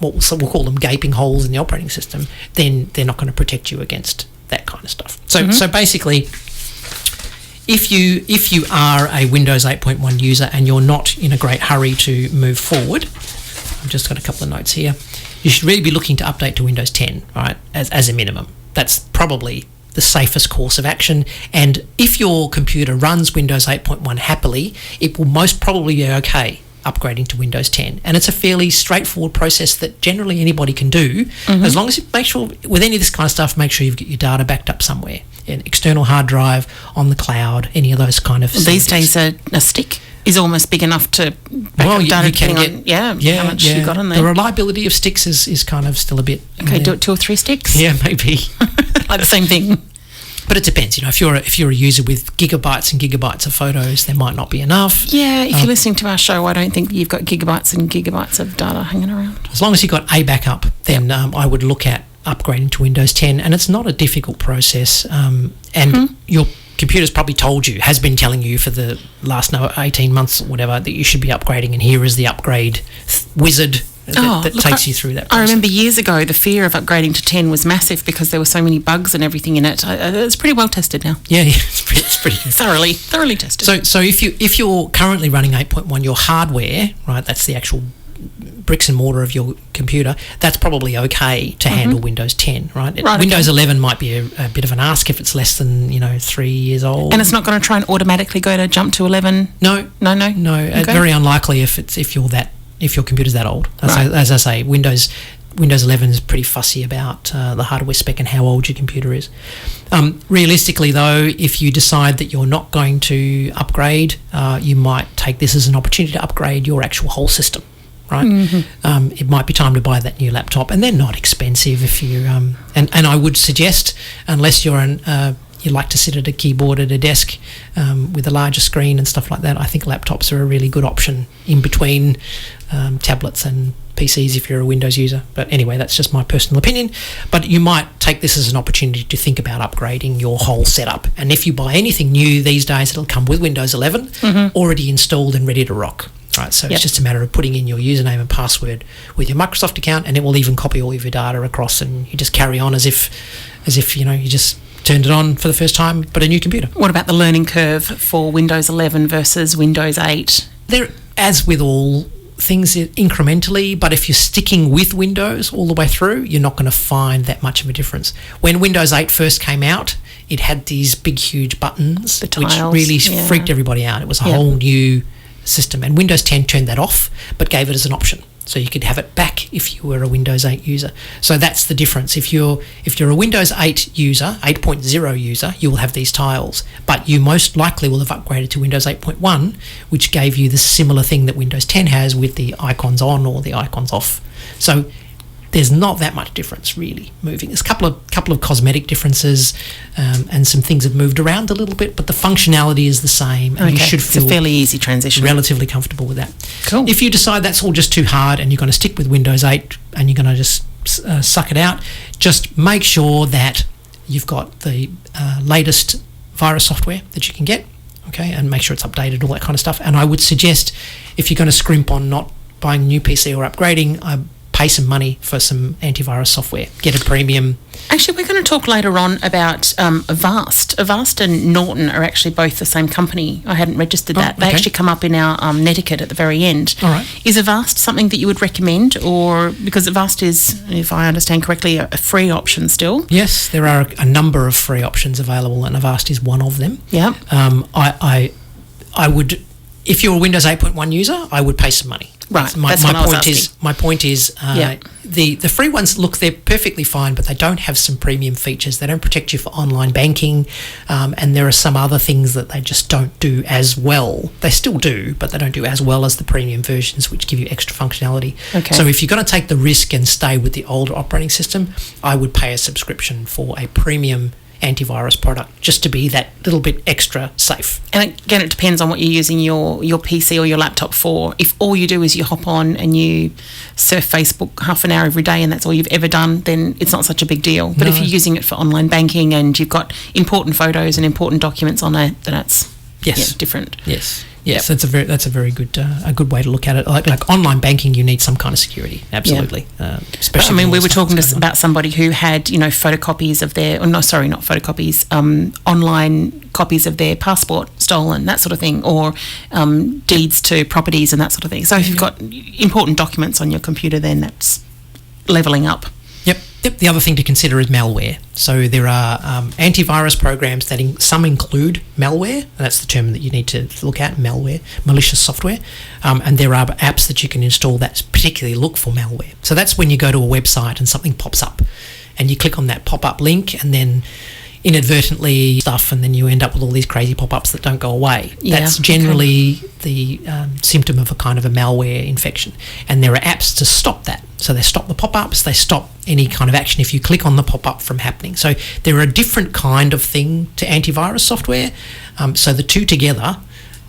we'll call them gaping holes in the operating system, then they're not going to protect you against that kind of stuff. So basically, if you are a Windows 8.1 user and you're not in a great hurry to move forward, I've just got a couple of notes here, you should really be looking to update to Windows 10, right, as a minimum. That's probably the safest course of action, and if your computer runs Windows 8.1 happily, it will most probably be okay upgrading to Windows 10, and it's a fairly straightforward process that generally anybody can do, as long as you make sure, with any of this kind of stuff, make sure you've got your data backed up somewhere, an external hard drive, on the cloud, any of those kind of these days a stick is almost big enough to back up data, depending on how much you got on there. The reliability of sticks is kind of still a bit... Okay, do it 2 or 3 sticks? Yeah, maybe. Like the same thing. But it depends, if you're a user with gigabytes and gigabytes of photos, there might not be enough. Yeah, if you're listening to our show, I don't think you've got gigabytes and gigabytes of data hanging around. As long as you've got a backup, then I would look at upgrading to Windows 10, and it's not a difficult process. And your computer's probably told you, has been telling you for the last 18 months or whatever, that you should be upgrading, and here is the upgrade wizard that takes you through that process. I remember years ago the fear of upgrading to 10 was massive because there were so many bugs and everything in it. It's pretty well tested now. Yeah, it's pretty thoroughly tested. So if you're currently running 8.1, your hardware, right, that's the actual bricks and mortar of your computer, that's probably okay to handle Windows 10, right? Windows 11 might be a bit of an ask if it's less than 3 years old. And it's not going to try and automatically go to jump to 11? No. Okay. Very unlikely if your computer's that old. As I say, Windows 11 is pretty fussy about the hardware spec and how old your computer is. Realistically, though, if you decide that you're not going to upgrade, you might take this as an opportunity to upgrade your actual whole system, right? It might be time to buy that new laptop, and they're not expensive if you... And I would suggest, unless you're you like to sit at a keyboard at a desk with a larger screen and stuff like that, I think laptops are a really good option in between tablets and PCs if you're a Windows user. But anyway, that's just my personal opinion. But you might take this as an opportunity to think about upgrading your whole setup. And if you buy anything new these days, it'll come with Windows 11 already installed and ready to rock. Right, so it's just a matter of putting in your username and password with your Microsoft account, and it will even copy all of your data across, and you just carry on as if you just turned it on for the first time, but a new computer. What about the learning curve for Windows 11 versus Windows 8? There, as with all things, incrementally, but if you're sticking with Windows all the way through, you're not going to find that much of a difference. When Windows 8 first came out, it had these big, huge buttons, which really freaked everybody out. It was a whole new system, and Windows 10 turned that off, but gave it as an option. So you could have it back if you were a Windows 8 user. So that's the difference. If you're a Windows 8 user, 8.0 user, you will have these tiles. But you most likely will have upgraded to Windows 8.1, which gave you the similar thing that Windows 10 has with the icons on or the icons off. So there's not that much difference really moving. There's a couple of cosmetic differences, and some things have moved around a little bit, but the functionality is the same, and you should feel it's a fairly easy transition. Relatively comfortable with that. Cool. If you decide that's all just too hard and you're going to stick with Windows 8 and you're going to just suck it out, just make sure that you've got the latest virus software that you can get, okay, and make sure it's updated, all that kind of stuff. And I would suggest, if you're going to scrimp on not buying a new PC or upgrading, pay some money for some antivirus software. Get a premium. Actually, we're going to talk later on about Avast. Avast and Norton are actually both the same company. I hadn't registered that. They actually come up in our etiquette at the very end. All right. Is Avast something that you would recommend, or because Avast is, if I understand correctly, a free option still? Yes, there are a number of free options available, and Avast is one of them. Yeah. I would if you're a Windows 8.1 user, I would pay some money. Right. My point is, Yeah. the free ones, look, they're perfectly fine, but they don't have some premium features. They don't protect you for online banking, and there are some other things that they just don't do as well. They still do, but they don't do as well as the premium versions, which give you extra functionality. Okay. So if you're going to take the risk and stay with the older operating system, I would pay a subscription for a premium antivirus product just to be that little bit extra safe. And again, it depends on what you're using your PC or your laptop for. If all you do is you hop on and you surf Facebook half an hour every day and that's all you've ever done, then it's not such a big deal. But if you're using it for online banking and you've got important photos and important documents on it, then that's different. Yes. Yes, that's a very good way to look at it. Like online banking, you need some kind of security, absolutely. Especially, we were talking about somebody who had photocopies of their, not photocopies, online copies of their passport stolen, that sort of thing, or deeds to properties and that sort of thing. So if you've got important documents on your computer, then that's levelling up. Yep. The other thing to consider is malware. So there are antivirus programs that some include malware, and that's the term that you need to look at, malware, malicious software. And there are apps that you can install that particularly look for malware. So that's when you go to a website and something pops up, and you click on that pop-up link, and then inadvertently stuff, and then you end up with all these crazy pop-ups that don't go away. That's generally the symptom of a kind of a malware infection, and there are apps to stop that. So they stop the pop-ups, they stop any kind of action if you click on the pop-up from happening. So they're a different kind of thing to antivirus software. So the two together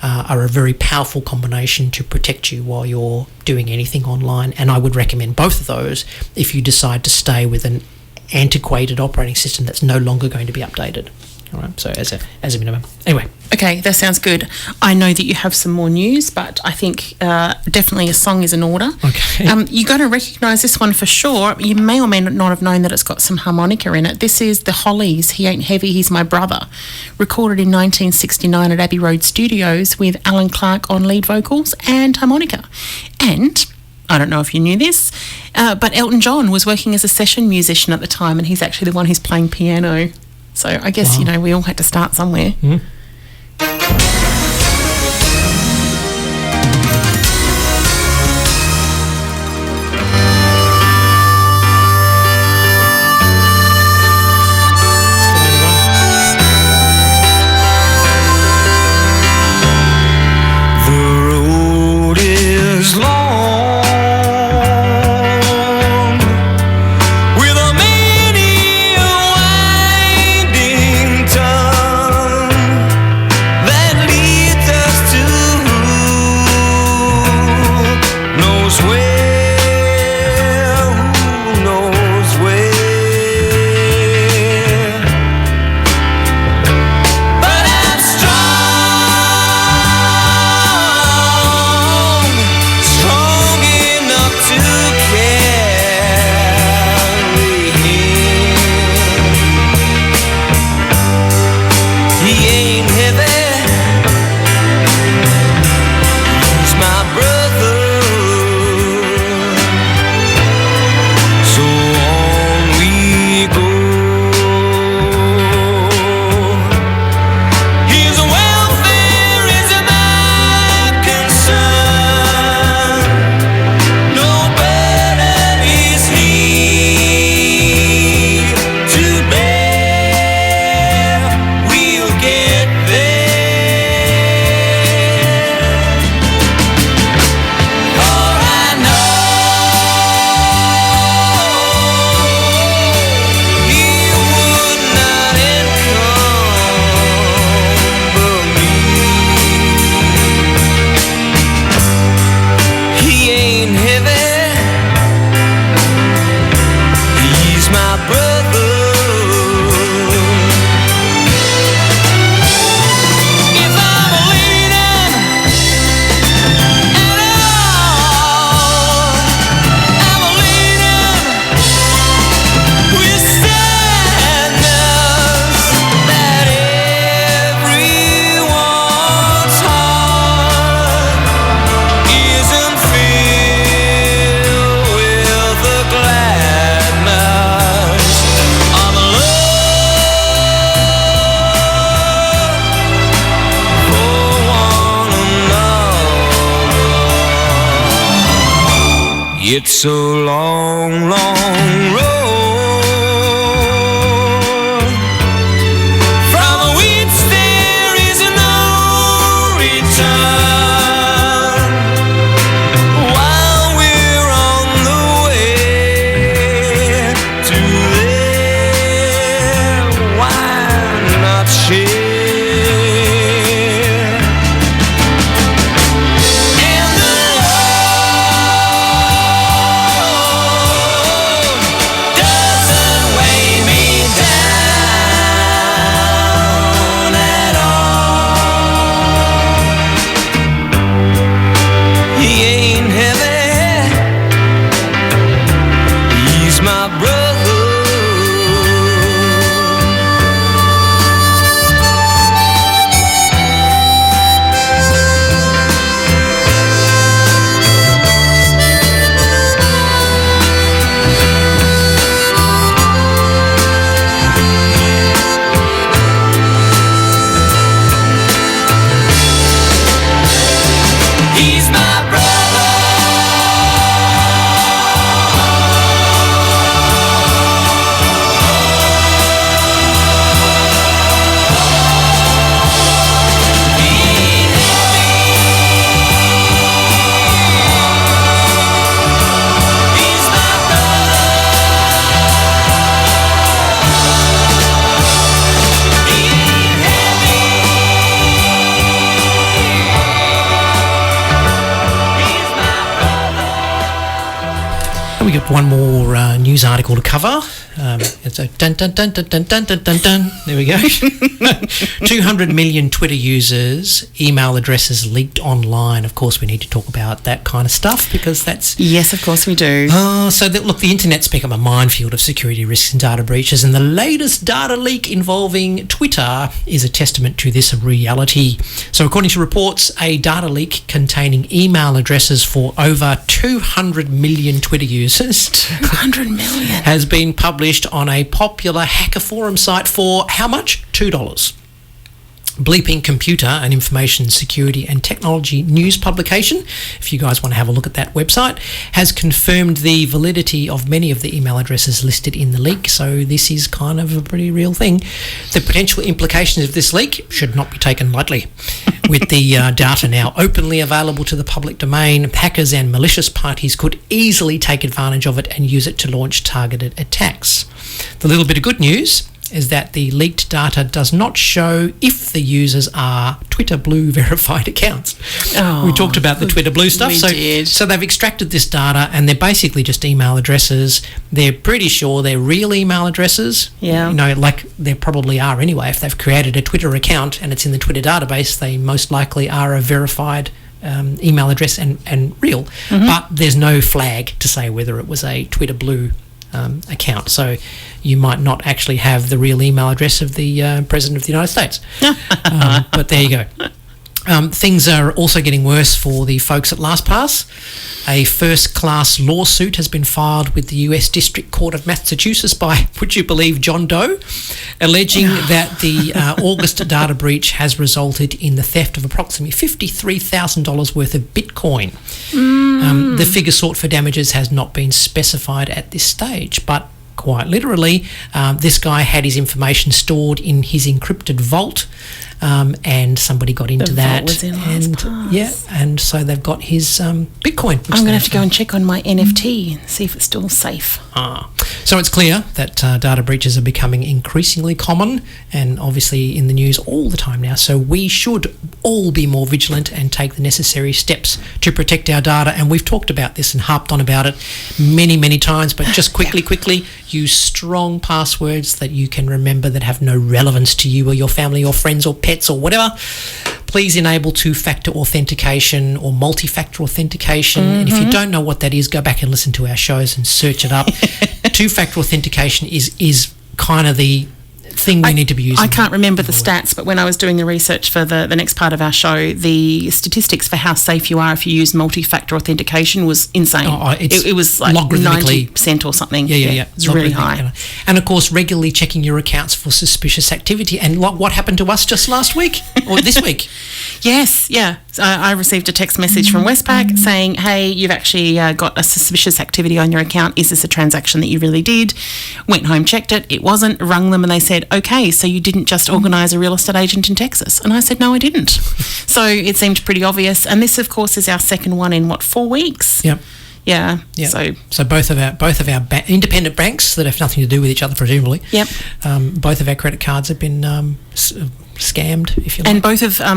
are a very powerful combination to protect you while you're doing anything online, and I would recommend both of those if you decide to stay with an antiquated operating system that's no longer going to be updated. All right, so as a minimum. Anyway. Okay, that sounds good. I know that you have some more news, but I think definitely a song is in order. Okay. You're going to recognise this one for sure. You may or may not have known that it's got some harmonica in it. This is the Hollies, He Ain't Heavy, He's My Brother, recorded in 1969 at Abbey Road Studios with Alan Clark on lead vocals and harmonica. And I don't know if you knew this, but Elton John was working as a session musician at the time, and he's actually the one who's playing piano. So I guess, we all had to start somewhere. Mm. The road is long. That It's a long, long road. From which there is no return. While we're on the way to there, why not share? We got one more news article to cover. It's a dun dun dun dun dun dun dun dun dun. There we go. 200 million Twitter users' email addresses leaked online. Of course, we need to talk about that kind of stuff because that's... Yes, of course we do. Look, the internet's become a minefield of security risks and data breaches, and the latest data leak involving Twitter is a testament to this reality. So according to reports, a data leak containing email addresses for over 200 million Twitter users 200 million has been published on a popular hacker forum site for how much? $2. Bleeping Computer, an information security and technology news publication, if you guys want to have a look at that website, has confirmed the validity of many of the email addresses listed in the leak. So this is kind of a pretty real thing. The potential implications of this leak should not be taken lightly. With the data now openly available to the public domain, hackers and malicious parties could easily take advantage of it and use it to launch targeted attacks. The little bit of good news is that the leaked data does not show if the users are Twitter Blue verified accounts. We talked about the Twitter Blue stuff. So they've extracted this data and they're basically just email addresses. They're pretty sure they're real email addresses. Yeah. You know, like they probably are anyway. If they've created a Twitter account and it's in the Twitter database, they most likely are a verified email address and real. Mm-hmm. But there's no flag to say whether it was a Twitter Blue account, so you might not actually have the real email address of the President of the United States. But there you go. Things are also getting worse for the folks at LastPass. A first-class lawsuit has been filed with the US District Court of Massachusetts by, would you believe, John Doe, alleging that the August data breach has resulted in the theft of approximately $53,000 worth of Bitcoin. The figure sought for damages has not been specified at this stage, but quite literally, this guy had his information stored in his encrypted vault, and somebody got into that. Was in and so they've got his Bitcoin. I'm going to have to go and check on my NFT and see if it's still safe. So it's clear that data breaches are becoming increasingly common and obviously in the news all the time now. So we should all be more vigilant and take the necessary steps to protect our data. And we've talked about this and harped on about it many, many times. But just quickly, use strong passwords that you can remember that have no relevance to you or your family or friends or pets or whatever. Please enable two-factor authentication or multi-factor authentication. And if you don't know what that is, go back and listen to our shows and search it up. Two-factor authentication is kind of the thing we need to be using. I can't remember the stats, but when I was doing the research for the next part of our show, the statistics for how safe you are if you use multi-factor authentication was insane. It was like 90% or something. Yeah. It's really high. And of course, regularly checking your accounts for suspicious activity. And what happened to us just last week or this week? Yes, yeah. I received a text message from Westpac saying, hey, you've actually got a suspicious activity on your account. Is this a transaction that you really did? Went home, checked it. It wasn't. Rung them and they said, okay, so you didn't just organise a real estate agent in Texas? And I said, no, I didn't. So it seemed pretty obvious. And this, of course, is our second one in, 4 weeks? Yep. Yeah. Yep. So both of our independent banks that have nothing to do with each other, presumably. Yep. Both of our credit cards have been scammed, if you like. And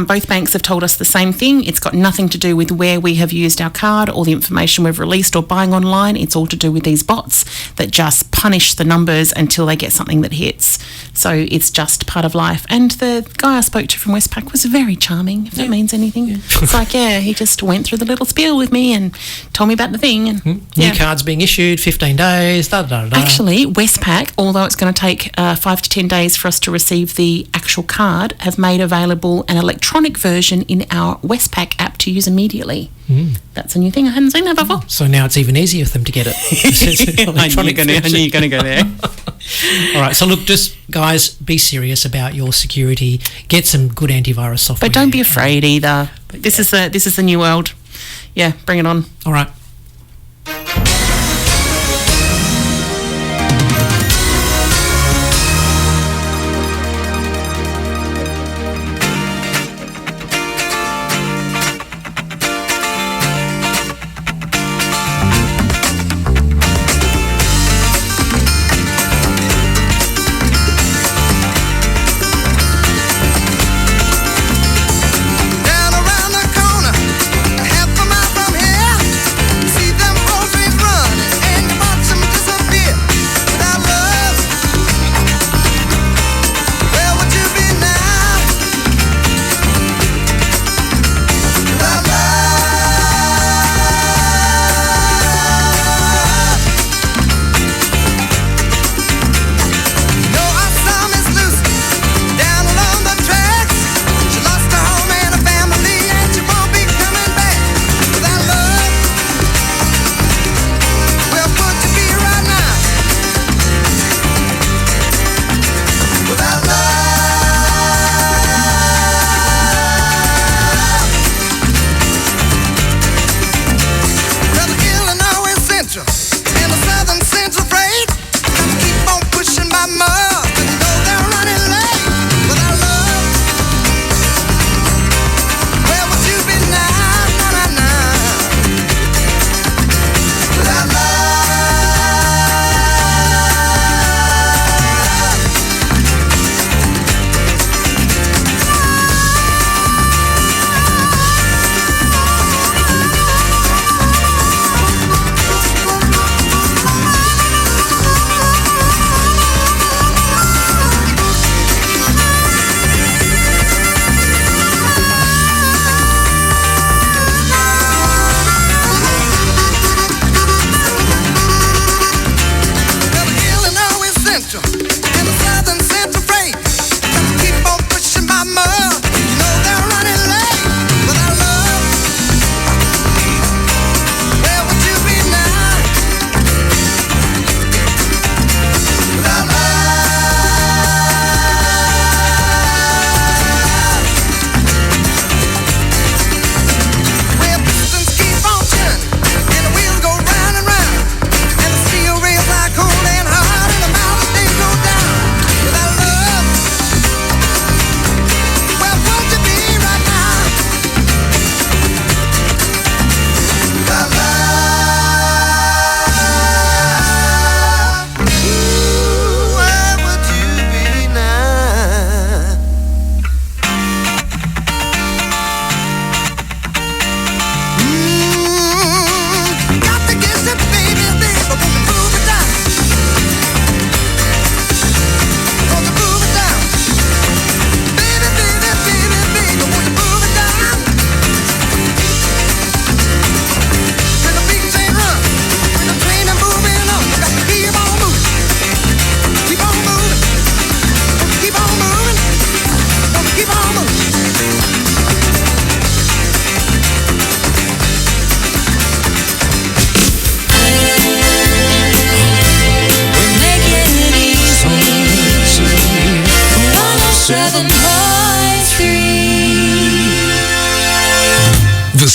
both banks have told us the same thing. It's got nothing to do with where we have used our card or the information we've released or buying online. It's all to do with these bots that just punish the numbers until they get something that hits. So it's just part of life. And the guy I spoke to from Westpac was very charming, if that means anything. Yeah. It's like, he just went through the little spiel with me and told me about the thing. And New cards being issued, 15 days, da-da-da-da. Actually, Westpac, although it's going to take 5 to 10 days for us to receive the actual card, have made available an electronic version in our Westpac app to use immediately. That's a new thing. I hadn't seen that before. So now it's even easier for them to get it. I knew you're going to go there. All right. So look, just guys, be serious about your security. Get some good antivirus software. But don't be afraid either. This is the new world. Yeah, bring it on. All right.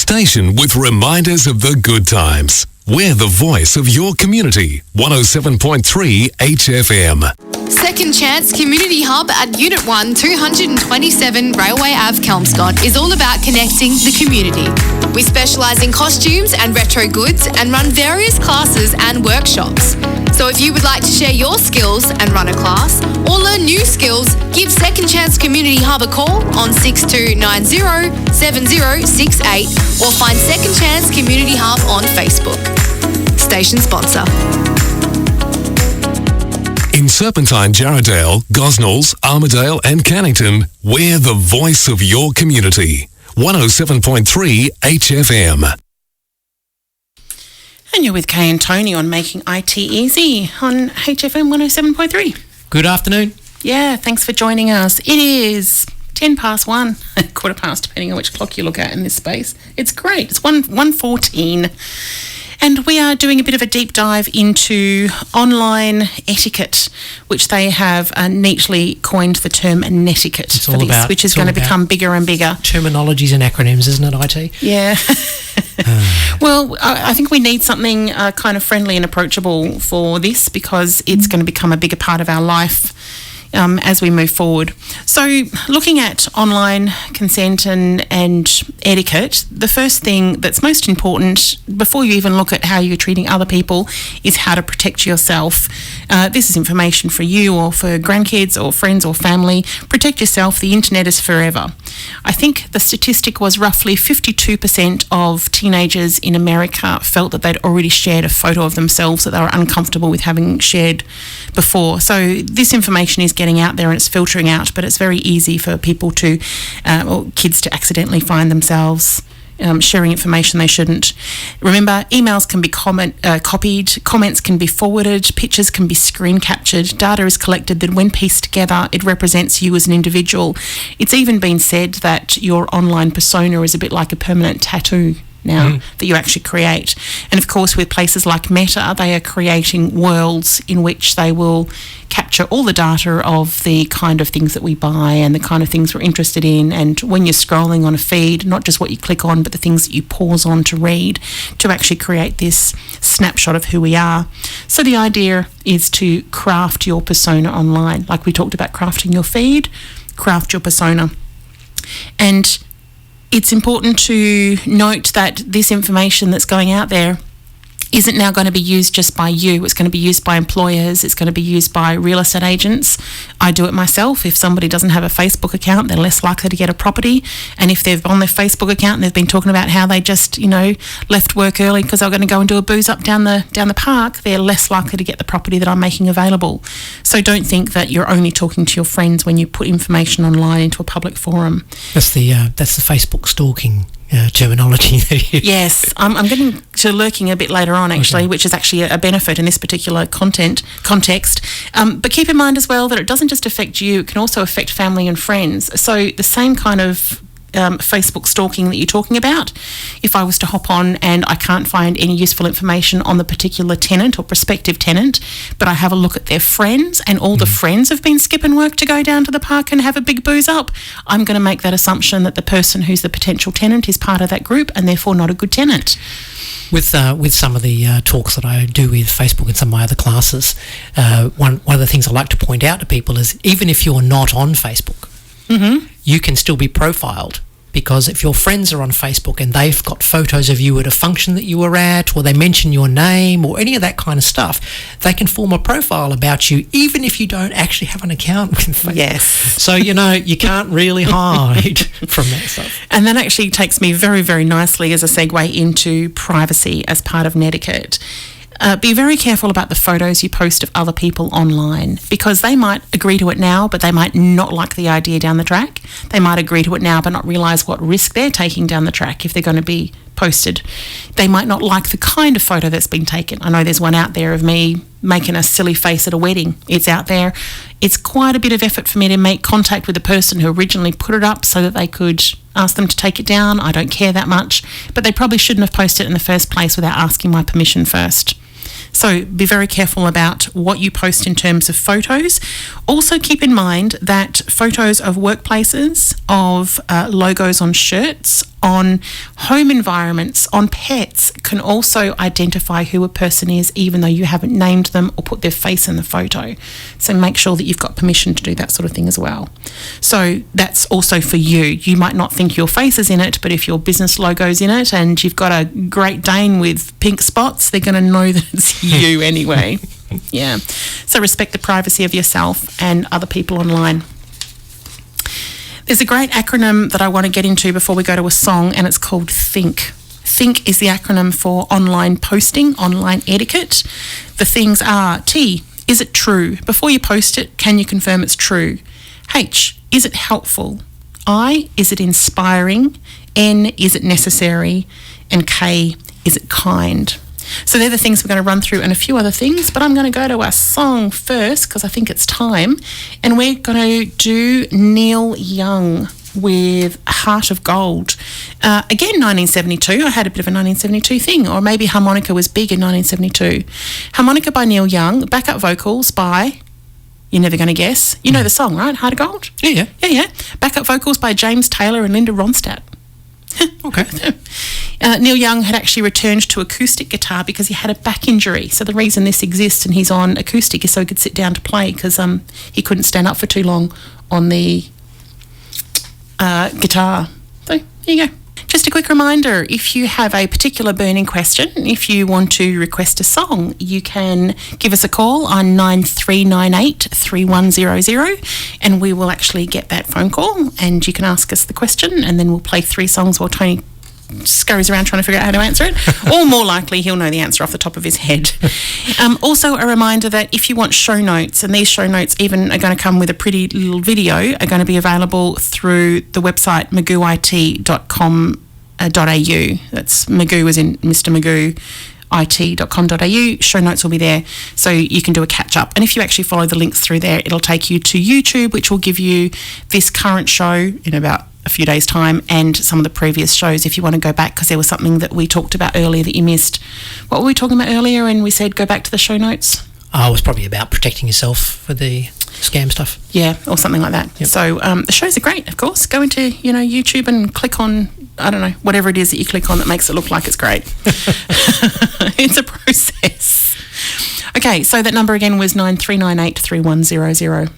station with reminders of the good times. We're the voice of your community. 107.3 HFM. Second Chance Community Hub at Unit 1, 227 Railway Ave, Kelmscott is all about connecting the community. We specialise in costumes and retro goods and run various classes and workshops. So if you would like to share your skills and run a class or learn new skills, give Second Chance Community Hub a call on 6290-7068 or find Second Chance Community Hub on Facebook. Station sponsor. In Serpentine, Jarrahdale, Gosnells, Armidale and Cannington, we're the voice of your community. 107.3 HFM. And you're with Kay and Tony on Making IT Easy on HFM 107.3. Good afternoon. Yeah, thanks for joining us. It is 10 past 1, quarter past, depending on which clock you look at in this space. It's great. It's 1:14. And we are doing a bit of a deep dive into online etiquette, which they have neatly coined the term netiquette for this, which is going to become bigger and bigger. Terminologies and acronyms, isn't it, IT? Yeah. Well, I think we need something kind of friendly and approachable for this, because it's going to become a bigger part of our life as we move forward. So looking at online consent and etiquette, the first thing that's most important before you even look at how you're treating other people is how to protect yourself. This is information for you or for grandkids or friends or family. Protect yourself. The internet is forever. I think the statistic was roughly 52% of teenagers in America felt that they'd already shared a photo of themselves that they were uncomfortable with having shared before. So this information is getting out there and it's filtering out, but it's very easy for people to, or kids to accidentally find themselves sharing information they shouldn't. Remember, emails can be copied, comments can be forwarded, pictures can be screen captured, data is collected that when pieced together, it represents you as an individual. It's even been said that your online persona is a bit like a permanent tattoo now that you actually create. And of course, with places like Meta, they are creating worlds in which they will capture all the data of the kind of things that we buy and the kind of things we're interested in. And when you're scrolling on a feed, not just what you click on, but the things that you pause on to read, to actually create this snapshot of who we are. So the idea is to craft your persona online. Like we talked about crafting your feed, craft your persona. And it's important to note that this information that's going out there isn't now going to be used just by you. It's going to be used by employers. It's going to be used by real estate agents. I do it myself. If somebody doesn't have a Facebook account, they're less likely to get a property. And if they've on their Facebook account and they've been talking about how they just, left work early because they're going to go and do a booze up down the park, they're less likely to get the property that I'm making available. So don't think that you're only talking to your friends when you put information online into a public forum. That's the Facebook stalking terminology. Yes, I'm getting to lurking a bit later on, actually, which is actually a benefit in this particular context. But keep in mind as well that it doesn't just affect you, it can also affect family and friends. So the same kind of Facebook stalking that you're talking about, if I was to hop on and I can't find any useful information on the particular tenant or prospective tenant, but I have a look at their friends and all the friends have been skipping work to go down to the park and have a big booze up, I'm going to make that assumption that the person who's the potential tenant is part of that group and therefore not a good tenant. With some of the talks that I do with Facebook and some of my other classes, one of the things I like to point out to people is even if you're not on Facebook, you can still be profiled, because if your friends are on Facebook and they've got photos of you at a function that you were at, or they mention your name or any of that kind of stuff, they can form a profile about you even if you don't actually have an account with Facebook. Yes. So, you can't really hide from that stuff. And that actually takes me very, very nicely as a segue into privacy as part of netiquette. Be very careful about the photos you post of other people online, because they might agree to it now, but they might not like the idea down the track. They might agree to it now, but not realise what risk they're taking down the track if they're going to be posted. They might not like the kind of photo that's been taken. I know there's one out there of me making a silly face at a wedding. It's out there. It's quite a bit of effort for me to make contact with the person who originally put it up so that they could ask them to take it down. I don't care that much, but they probably shouldn't have posted it in the first place without asking my permission first. So be very careful about what you post in terms of photos. Also keep in mind that photos of workplaces, of logos on shirts, on home environments, on pets, can also identify who a person is even though you haven't named them or put their face in the photo. So make sure that you've got permission to do that sort of thing as well. So that's also for you. You might not think your face is in it, but if your business logo's in it and you've got a Great Dane with pink spots, they're going to know that it's you anyway. Yeah. So respect the privacy of yourself and other people online. There's a great acronym that I want to get into before we go to a song, and it's called THINK. THINK is the acronym for online posting, online etiquette. The things are T, is it true? Before you post it, can you confirm it's true? H, is it helpful? I, is it inspiring? N, is it necessary? And K, is it kind? So they're the things we're going to run through and a few other things, but I'm going to go to our song first because I think it's time. And we're going to do Neil Young with Heart of Gold. Again, 1972. I had a bit of a 1972 thing, or maybe harmonica was big in 1972. Harmonica by Neil Young, backup vocals by... You're never going to guess. You know the song, right? Heart of Gold? Yeah. Backup vocals by James Taylor and Linda Ronstadt. Okay. Neil Young had actually returned to acoustic guitar because he had a back injury. So the reason this exists and he's on acoustic is so he could sit down to play because he couldn't stand up for too long on the guitar. So there you go. Just a quick reminder, if you have a particular burning question, if you want to request a song, you can give us a call on 9398 3100 and we will actually get that phone call and you can ask us the question and then we'll play 3 songs while Tony scurries around trying to figure out how to answer it, or more likely he'll know the answer off the top of his head. Also a reminder that if you want show notes, and these show notes even are going to come with a pretty little video, are going to be available through the website MagooIT.com.au. That's Magoo as in Mr. Magoo, it.com.au. Show notes will be there so you can do a catch up, and if you actually follow the links through there, it'll take you to YouTube, which will give you this current show in about a few days time and some of the previous shows if you want to go back, because there was something that we talked about earlier that you missed. What were we talking about earlier and we said go back to the show notes? It was probably about protecting yourself for the scam stuff. Yeah, or something like that. Yep. So the shows are great, of course. Go into YouTube and click on, I don't know, whatever it is that you click on that makes it look like it's great. It's a process. Okay, so that number again was 9398 3100.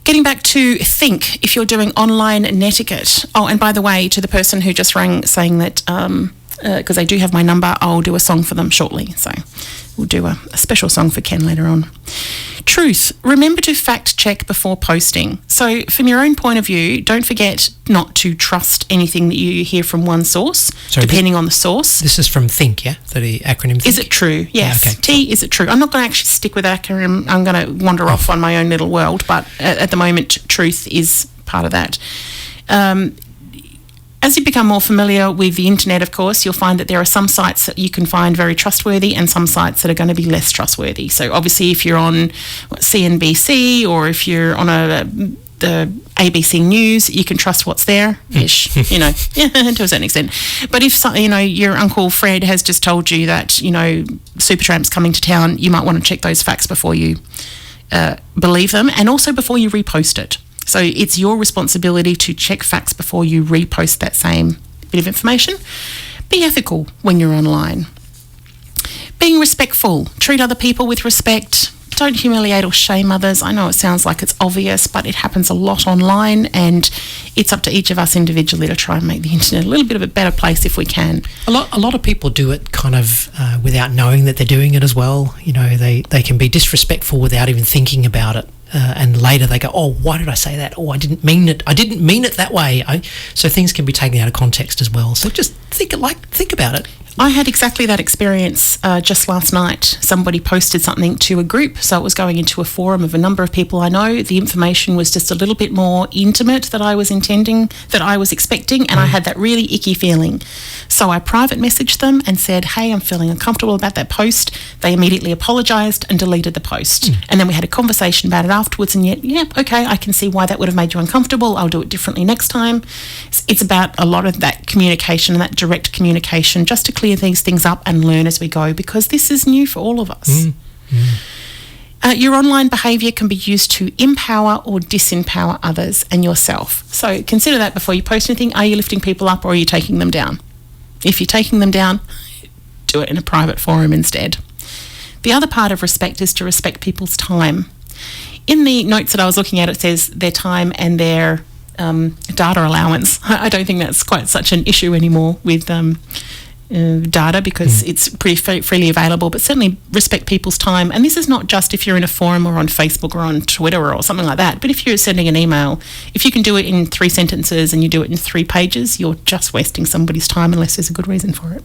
Getting back to think, if you're doing online netiquette. Oh, and by the way, to the person who just rang saying that, because they do have my number, I'll do a song for them shortly. So we'll do a special song for Ken later on. Truth. Remember to fact check before posting. So from your own point of view, don't forget not to trust anything that you hear from one source, depending on the source. This is from Think, yeah? The acronym Think? Is it true? Yes. Okay. T, is it true? I'm not going to actually stick with acronym. I'm going to wander off on my own little world, but at the moment, truth is part of that. As you become more familiar with the internet, of course, you'll find that there are some sites that you can find very trustworthy and some sites that are going to be less trustworthy. So obviously if you're on CNBC or if you're on the ABC News, you can trust what's there-ish, to a certain extent. But if, your Uncle Fred has just told you that, Supertramp's coming to town, you might want to check those facts before you believe them, and also before you repost it. So it's your responsibility to check facts before you repost that same bit of information. Be ethical when you're online. Being respectful. Treat other people with respect. Don't humiliate or shame others. I know it sounds like it's obvious, but it happens a lot online, and it's up to each of us individually to try and make the internet a little bit of a better place if we can. A lot of people do it kind of without knowing that they're doing it as well. They can be disrespectful without even thinking about it. And later they go, oh, why did I say that? Oh, I didn't mean it. I didn't mean it that way. So things can be taken out of context as well. So just think about it. I had exactly that experience just last night. Somebody posted something to a group, so it was going into a forum of a number of people I know. The information was just a little bit more intimate than I was expecting, and I had that really icky feeling. So I private messaged them and said, hey, I'm feeling uncomfortable about that post. They immediately apologised and deleted the post. And then we had a conversation about it afterwards, and okay, I can see why that would have made you uncomfortable. I'll do it differently next time. It's about a lot of that communication and that direct communication, just to clear these things up and learn as we go, because this is new for all of us. Your online behaviour can be used to empower or disempower others and yourself. So consider that before you post anything. Are you lifting people up or are you taking them down? If you're taking them down, do it in a private forum instead. The other part of respect is to respect people's time. In the notes that I was looking at, it says their time and their data allowance. I don't think that's quite such an issue anymore with data because it's pretty freely available, but certainly respect people's time. And this is not just if you're in a forum or on Facebook or on Twitter or something like that, but if you're sending an email, if you can do it in 3 sentences and you do it in 3 pages, you're just wasting somebody's time unless there's a good reason for it.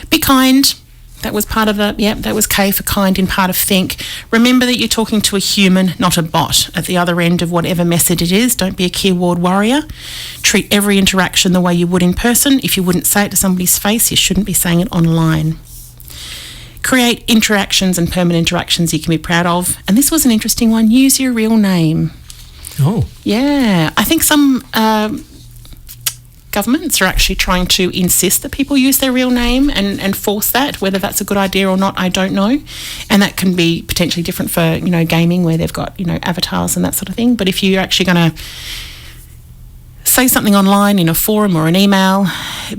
Be kind. That was part of that was K for kind in part of think. Remember that you're talking to a human, not a bot, at the other end of whatever message it is. Don't be a keyboard warrior. Treat every interaction the way you would in person. If you wouldn't say it to somebody's face, you shouldn't be saying it online. Create interactions and permanent interactions you can be proud of. And this was an interesting one. Use your real name. Oh. Yeah. I think some governments are actually trying to insist that people use their real name and force that. Whether that's a good idea or not, I don't know. And that can be potentially different for, gaming where they've got, avatars and that sort of thing. But if you're actually going to say something online in a forum or an email,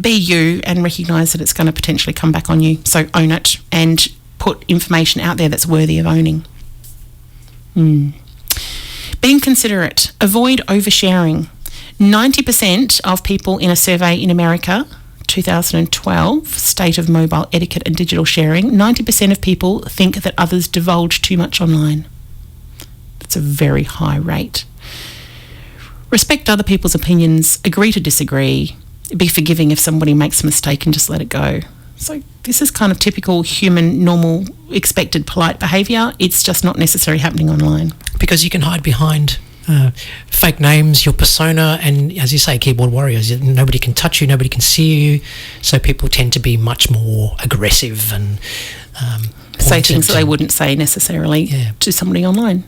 be you and recognise that it's going to potentially come back on you. So own it and put information out there that's worthy of owning. Being considerate. Avoid oversharing. 90% of people in a survey in America, 2012, State of Mobile Etiquette and Digital Sharing, 90% of people think that others divulge too much online. That's a very high rate. Respect other people's opinions, agree to disagree, be forgiving if somebody makes a mistake and just let it go. So this is kind of typical human, normal, expected, polite behaviour. It's just not necessarily happening online. Because you can hide behind fake names, your persona, and as you say, keyboard warriors. Nobody can touch you, nobody can see you, so people tend to be much more aggressive and say things that they wouldn't say necessarily to somebody online.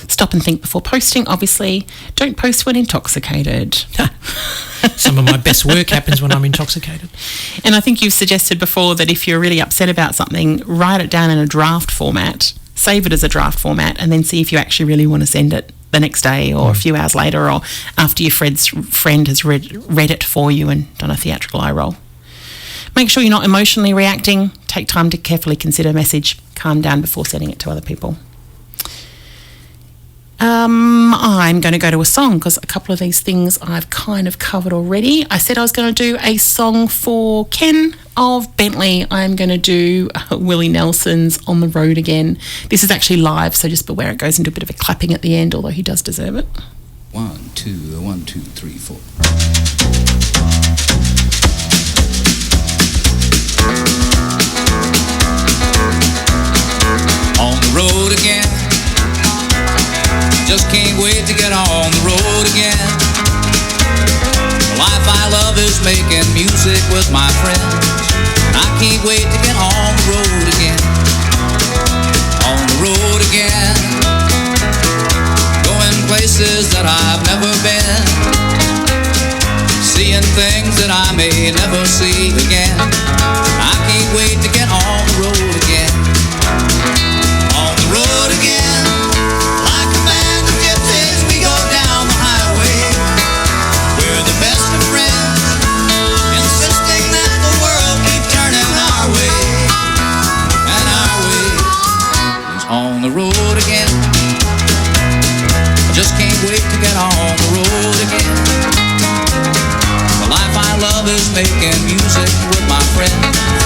Stop and think before posting, obviously. Don't post when intoxicated. Some of my best work happens when I'm intoxicated. And I think you've suggested before that if you're really upset about something, write it down in a draft format, save it as a draft format, and then see if you actually really want to send it the next day or a few hours later or after your friend has read it for you and done a theatrical eye roll. Make sure you're not emotionally reacting. Take time to carefully consider a message. Calm down before sending it to other people. I'm going to go to a song because a couple of these things I've kind of covered already. I said I was going to do a song for Ken of Bentley. I'm going to do Willie Nelson's On the Road Again. This is actually live, so just beware it goes into a bit of a clapping at the end, although he does deserve it. 1, 2, 1, 2, 3, 4. On the road again. Just can't wait to get on the road again. The life I love is making music with my friends. I can't wait to get on the road again. On the road again. Going places that I've never been. Seeing things that I may never see again. I can't wait to get on the road again. On the road again. On the road again. I just can't wait to get on the road again. The life I love is making music with my friends.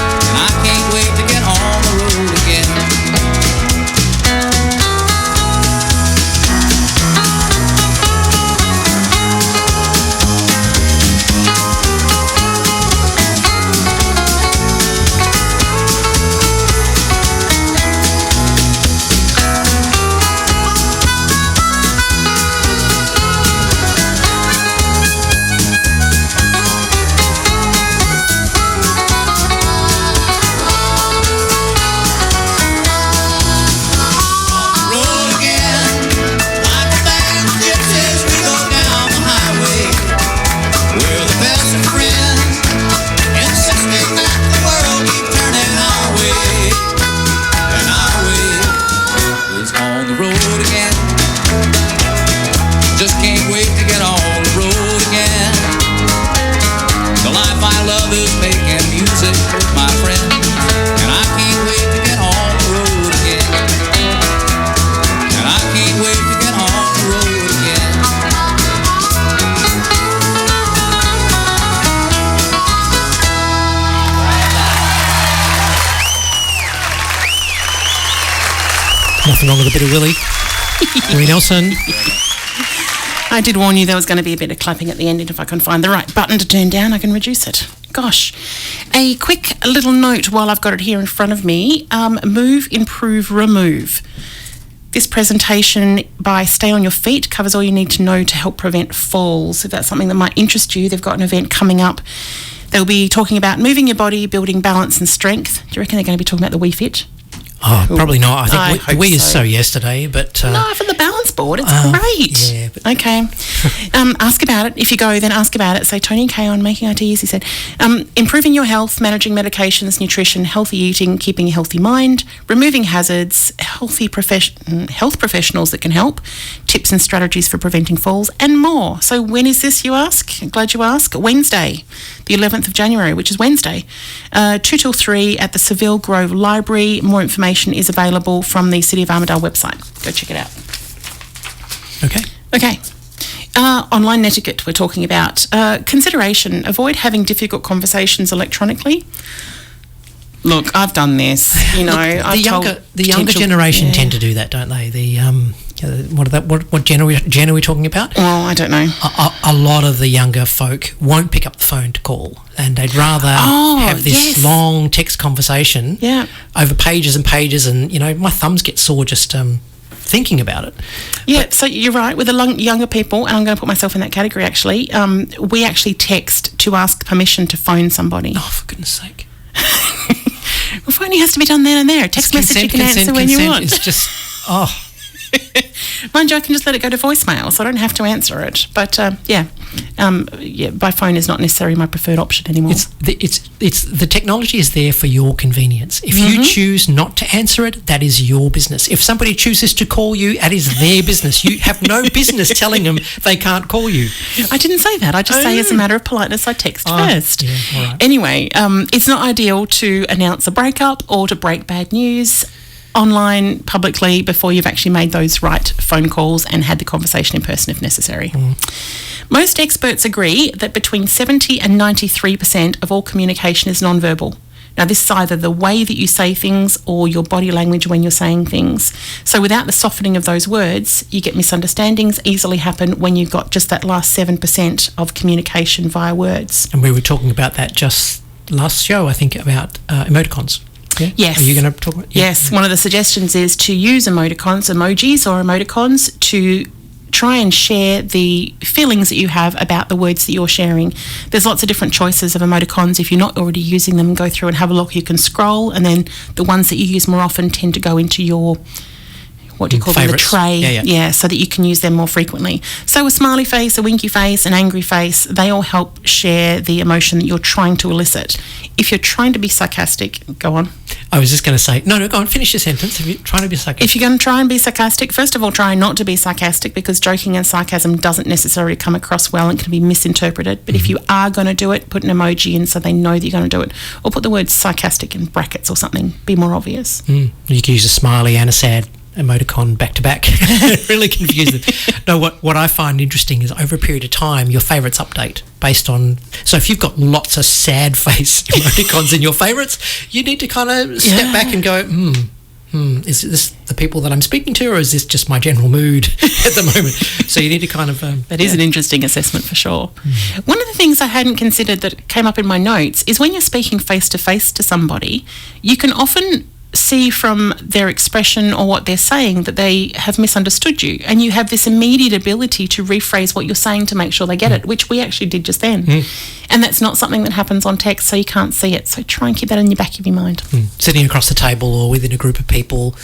Nothing wrong with a bit of Willie. Willie Nelson. I did warn you there was going to be a bit of clapping at the end, and if I can find the right button to turn down, I can reduce it. Gosh. A quick little note while I've got it here in front of me. Move, improve, remove. This presentation by Stay On Your Feet covers all you need to know to help prevent falls. If that's something that might interest you, they've got an event coming up. They'll be talking about moving your body, building balance and strength. Do you reckon they're going to be talking about the Wii Fit? Oh, probably not. I think we is so yesterday, but... no, for the balance board, it's great. Yeah, but okay. Ask about it. If you go, then ask about it. Say, Tony and Kay on Making IT Easy said, improving your health, managing medications, nutrition, healthy eating, keeping a healthy mind, removing hazards, health professionals that can help, tips and strategies for preventing falls, and more. So when is this, you ask? Glad you ask. Wednesday, the 11th of January, which is Wednesday, 2 till 3 at the Seville Grove Library. More information is available from the City of Armidale website. Go check it out. Okay. Online etiquette we're talking about. Consideration, avoid having difficult conversations electronically. Look, I've done this, you know. The younger generation tend to do that, don't they? What gen are we talking about? Oh, I don't know. A lot of the younger folk won't pick up the phone to call, and they'd rather have this long text conversation over pages and pages, and, you know, my thumbs get sore just thinking about it. Yeah, so you're right. With the younger people, and I'm going to put myself in that category actually, we actually text to ask permission to phone somebody. Oh, for goodness sake. Well, phoning has to be done then and there. Text message you can answer when you want. It's just, Mind you, I can just let it go to voicemail, so I don't have to answer it. But by phone is not necessarily my preferred option anymore. It's the technology is there for your convenience. If you choose not to answer it, that is your business. If somebody chooses to call you, that is their business. You have no business telling them they can't call you. I didn't say that. I just say as a matter of politeness, I text first. Yeah, all right. Anyway, it's not ideal to announce a breakup or to break bad news online publicly before you've actually made those right phone calls and had the conversation in person if necessary. Most experts agree that between 70 and 93% of all communication is non-verbal. Now, this is either the way that you say things or your body language when you're saying things. So without the softening of those words, you get misunderstandings easily happen when you've got just that last 7% of communication via words. And we were talking about that just last show, I think, about emoticons. Yeah? Yes. Are you going to talk about? Yes. One of the suggestions is to use emojis or emoticons to try and share the feelings that you have about the words that you're sharing. There's lots of different choices of emoticons. If you're not already using them, go through and have a look. You can scroll, and then the ones that you use more often tend to go into your, what do you call them, the tray. Yeah, so that you can use them more frequently. So a smiley face, a winky face, an angry face, they all help share the emotion that you're trying to elicit. If you're trying to be sarcastic, go on. I was just going to say, no, go on, finish your sentence. If you're trying to be sarcastic. If you're going to try and be sarcastic, first of all, try not to be sarcastic, because joking and sarcasm doesn't necessarily come across well and can be misinterpreted. But if you are going to do it, put an emoji in so they know that you're going to do it. Or put the word sarcastic in brackets or something. Be more obvious. You could use a smiley and a sad emoticon back to back. Really confuse them. No, what I find interesting is over a period of time, your favourites update based on. So if you've got lots of sad face emoticons in your favourites, you need to kind of step back and go, is this the people that I'm speaking to, or is this just my general mood at the moment? So you need to kind of. That is an interesting assessment for sure. One of the things I hadn't considered that came up in my notes is when you're speaking face to face to somebody, you can often see from their expression or what they're saying that they have misunderstood you, and you have this immediate ability to rephrase what you're saying to make sure they get it, which we actually did just then. And that's not something that happens on text, so you can't see it. So try and keep that in the back of your mind. Sitting across the table or within a group of people,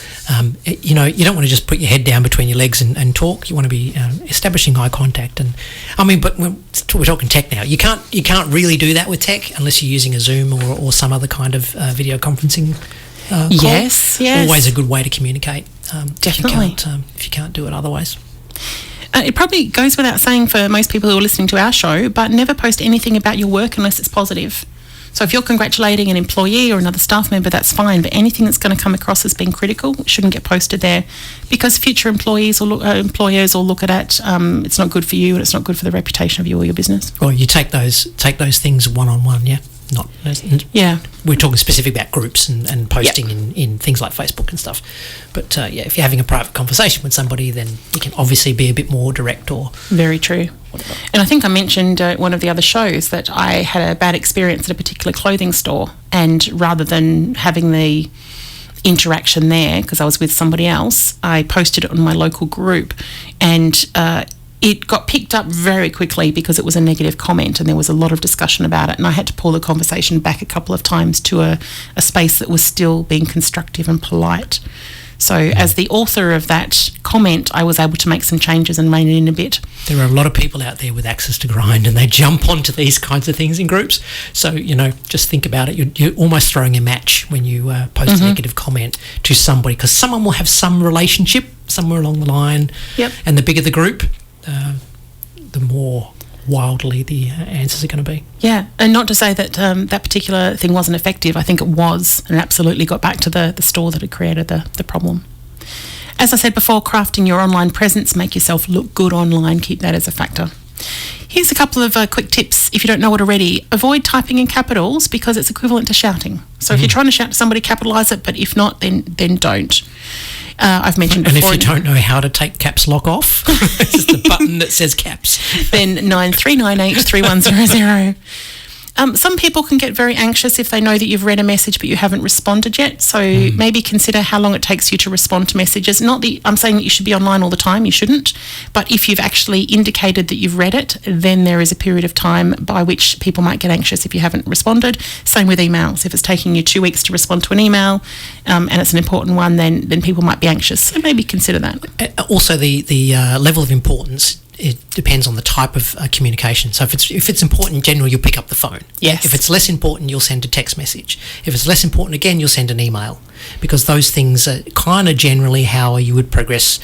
you don't want to just put your head down between your legs and talk. You want to be establishing eye contact. And I mean, but we're talking tech now. You can't really do that with tech unless you're using a Zoom or some other kind of video conferencing. Yes. Always a good way to communicate. Definitely. If you can't do it otherwise. It probably goes without saying for most people who are listening to our show, but never post anything about your work unless it's positive. So if you're congratulating an employee or another staff member, that's fine, but anything that's going to come across as being critical shouldn't get posted there, because future employees or employers will look at it. It's not good for you, and it's not good for the reputation of you or your business. Or you take those things one-on-one, yeah? Not, Yeah. we're talking specific about groups and posting in things like Facebook and stuff. But if you're having a private conversation with somebody, then you can obviously be a bit more direct or... Very true. And I think I mentioned one of the other shows that I had a bad experience at a particular clothing store, and rather than having the interaction there, because I was with somebody else, I posted it on my local group, and it got picked up very quickly because it was a negative comment, and there was a lot of discussion about it, and I had to pull the conversation back a couple of times to a space that was still being constructive and polite. So as the author of that comment, I was able to make some changes and rein it in a bit. There are a lot of people out there with access to grind, and they jump onto these kinds of things in groups. So, just think about it. You're almost throwing a match when you post a negative comment to somebody, because someone will have some relationship somewhere along the line. Yep. And the bigger the group, the more wildly the answers are going to be. Yeah, and not to say that that particular thing wasn't effective. I think it was, and absolutely got back to the store that had created the problem. As I said before, crafting your online presence, make yourself look good online, keep that as a factor. Here's a couple of quick tips if you don't know it already. Avoid typing in capitals because it's equivalent to shouting. So if you're trying to shout to somebody, capitalise it, but if not, then don't. I've mentioned before. And if you don't know how to take caps lock off, it's just the button that says caps. Then 93983100. Some people can get very anxious if they know that you've read a message but you haven't responded yet. So maybe consider how long it takes you to respond to messages. Not that I'm saying that you should be online all the time, you shouldn't. But if you've actually indicated that you've read it, then there is a period of time by which people might get anxious if you haven't responded. Same with emails. If it's taking you 2 weeks to respond to an email and it's an important one, then people might be anxious. So maybe consider that. Also, the level of importance, it depends on the type of communication. So if it's important in general, you'll pick up the phone. Yes. If it's less important, you'll send a text message. If it's less important again, you'll send an email, because those things are kind of generally how you would progress,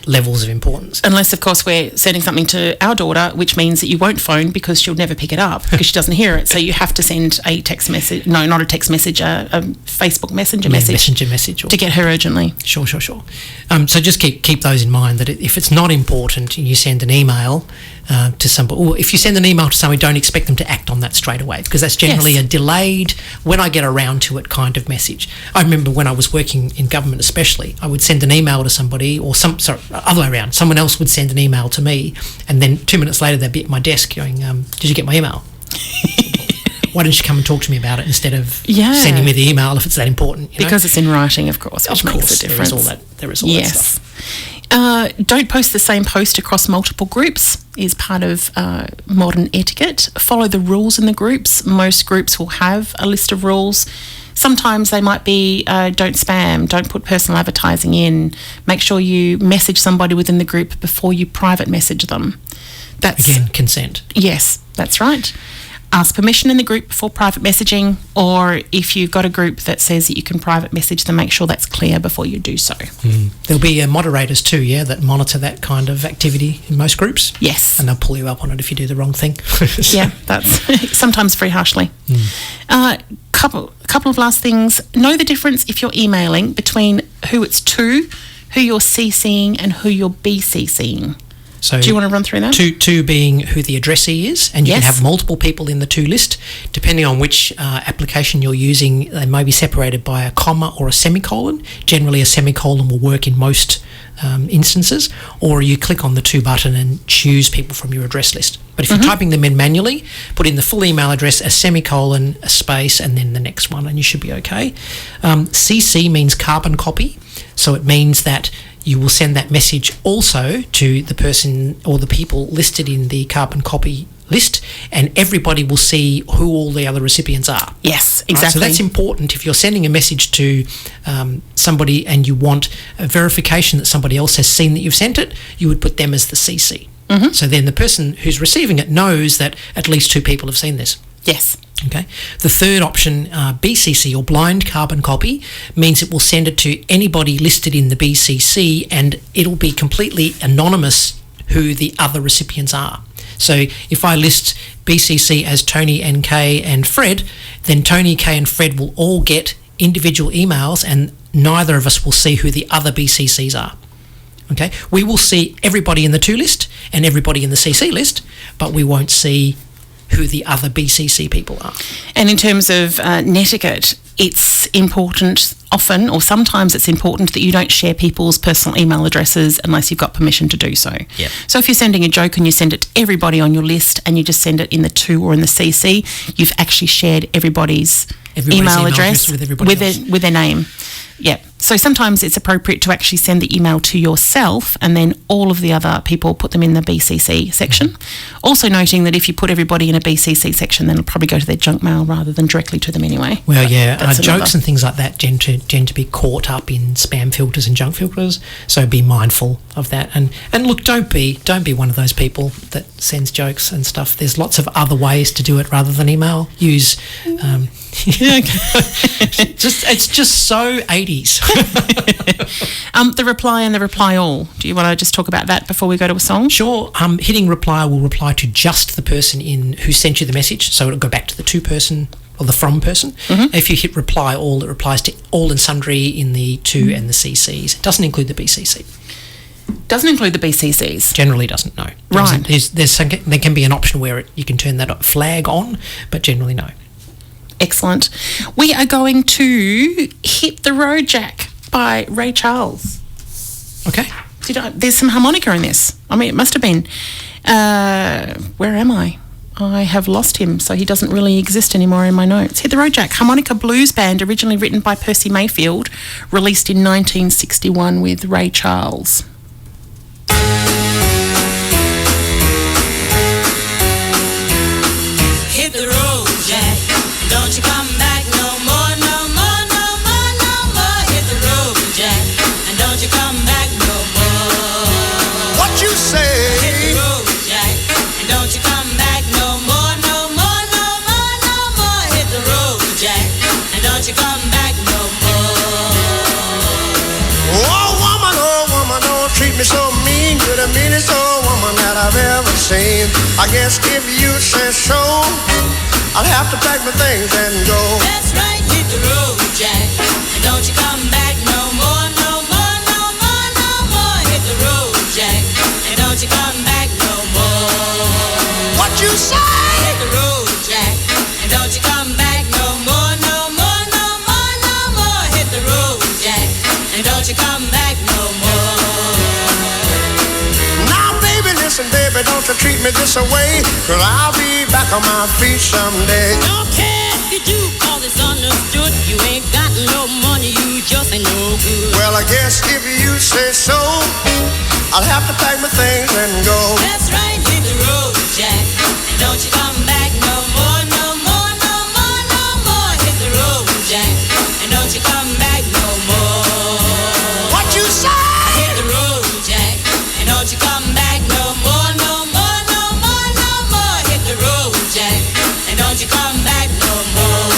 levels of importance. Unless, of course, we're sending something to our daughter, which means that you won't phone because she'll never pick it up because she doesn't hear it. So you have to send a text message. No, not a text message, a Facebook Messenger message to get her urgently. Sure. So just keep those in mind, that if it's not important and you send an email to somebody, or if you send an email to somebody, don't expect them to act on that straight away, because that's generally a delayed, when I get around to it kind of message. I remember when I was working in government especially, I would send an email to somebody, or other way around, someone else would send an email to me, and then 2 minutes later they'd be at my desk going, did you get my email? Why don't you come and talk to me about it instead of sending me the email if it's that important? Because it's in writing, of course, which makes a difference. There is all that stuff. Don't post the same post across multiple groups is part of modern etiquette. Follow the rules in the groups. Most groups will have a list of rules. Sometimes they might be don't spam, don't put personal advertising in. Make sure you message somebody within the group before you private message them. That's, again, consent. Yes, that's right. Ask permission in the group before private messaging, or if you've got a group that says that you can private message them, make sure that's clear before you do so. There'll be moderators too, that monitor that kind of activity in most groups. Yes. And they'll pull you up on it if you do the wrong thing. Yeah, that's sometimes very harshly. Couple of last things. Know the difference if you're emailing between who it's to, who you're CCing, and who you're BCCing. So do you want to run through that? To being who the addressee is, and you can have multiple people in the to list. Depending on which application you're using, they may be separated by a comma or a semicolon. Generally, a semicolon will work in most instances, or you click on the to button and choose people from your address list. But if you're typing them in manually, put in the full email address, a semicolon, a space, and then the next one, and you should be okay. CC means carbon copy, so it means that you will send that message also to the person or the people listed in the carbon copy list, and everybody will see who all the other recipients are. Yes, exactly. Right? So that's important. If you're sending a message to somebody and you want a verification that somebody else has seen that you've sent it, you would put them as the CC. So then the person who's receiving it knows that at least 2 people have seen this. Yes. Okay. The third option, BCC or blind carbon copy, means it will send it to anybody listed in the BCC, and it'll be completely anonymous who the other recipients are. So if I list BCC as Tony, NK and Fred, then Tony, K and Fred will all get individual emails, and neither of us will see who the other BCCs are. Okay. We will see everybody in the to list and everybody in the CC list, but we won't see who the other BCC people are. And in terms of netiquette, it's important often, or sometimes it's important, that you don't share people's personal email addresses unless you've got permission to do so. Yep. So if you're sending a joke and you send it to everybody on your list and you just send it in the to or in the CC, you've actually shared everybody's email address with their name. Yeah. So sometimes it's appropriate to actually send the email to yourself and then all of the other people put them in the BCC section. Mm-hmm. Also noting that if you put everybody in a BCC section, then it'll probably go to their junk mail rather than directly to them anyway. Well, yeah, jokes and things like that tend to be caught up in spam filters and junk filters, so be mindful of that. And look, don't be one of those people that sends jokes and stuff. There's lots of other ways to do it rather than email. Use... it's just so 80s. The reply and the reply all. Do you want to just talk about that before we go to a song? Sure. Hitting reply will reply to just the person who sent you the message, so it'll go back to the to person or the from person. Mm-hmm. If you hit reply all, it replies to all and sundry in the to and the CCs. It doesn't include the BCC. Doesn't include the BCCs? Generally doesn't, no. Right. There can be an option where you can turn that flag on, but generally no. Excellent. We are going to Hit the Road Jack by Ray Charles. Okay. There's some harmonica in this. I mean, it must have been. Where am I? I have lost him, so he doesn't really exist anymore in my notes. Hit the Road Jack, harmonica blues band, originally written by Percy Mayfield, released in 1961 with Ray Charles. Hit the road, Jack. Don't you come back no more, no more, no more, no more. Hit the road, Jack. And don't you come back no more. What you say? Hit the road, Jack. And don't you come back no more, no more, no more, no more. Hit the road, Jack. And don't you come back no more. Oh woman, don't treat me so mean. You're the meanest old woman that I've ever seen. I guess if you say so, I'll have to pack my things and go. That's right, hit the road, Jack. And don't you come back no more, no more, no more, no more. Hit the road, Jack. And don't you come back no more. What you say? Hit the road, Jack. And don't you come back no more, no more, no more, no more. Hit the road, Jack. And don't you come back no more. Now, baby, listen, baby, don't you treat me this away, 'cause I'll be back on my feet someday. Don't care if you do, 'cause it's understood. You ain't got no money, you just ain't no good. Well, I guess if you say so, I'll have to pack my things and go. That's right, hit the road, Jack. And don't you come back no more, no more, no more, no more. Hit the road, Jack. And don't you come back no more. What you say? Hit the road, Jack. And don't you come back no more, no more, no more, no more. Hit the road, Jack. And don't you come back no more.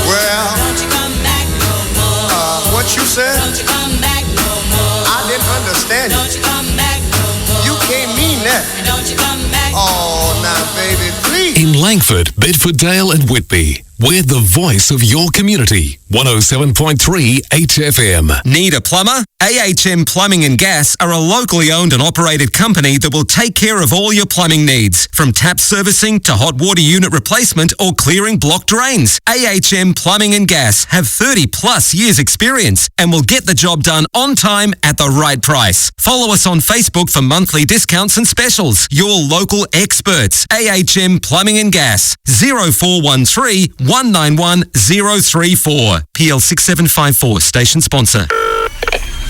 Well, don't you come back no more. What you said? Don't you come back no more. I didn't understand Don't you come back no more. You can't mean that. And don't you come back. Oh, now, baby, please. In Langford, Bedfordale and Whitby, we're the voice of your community. 107.3 HFM. Need a plumber? AHM Plumbing and Gas are a locally owned and operated company that will take care of all your plumbing needs, from tap servicing to hot water unit replacement or clearing blocked drains. AHM Plumbing and Gas have 30 plus years experience and will get the job done on time at the right price. Follow us on Facebook for monthly discounts and specials. Your local experts. AHM Plumbing and Gas. 0413 191 034. PL 6754, station sponsor.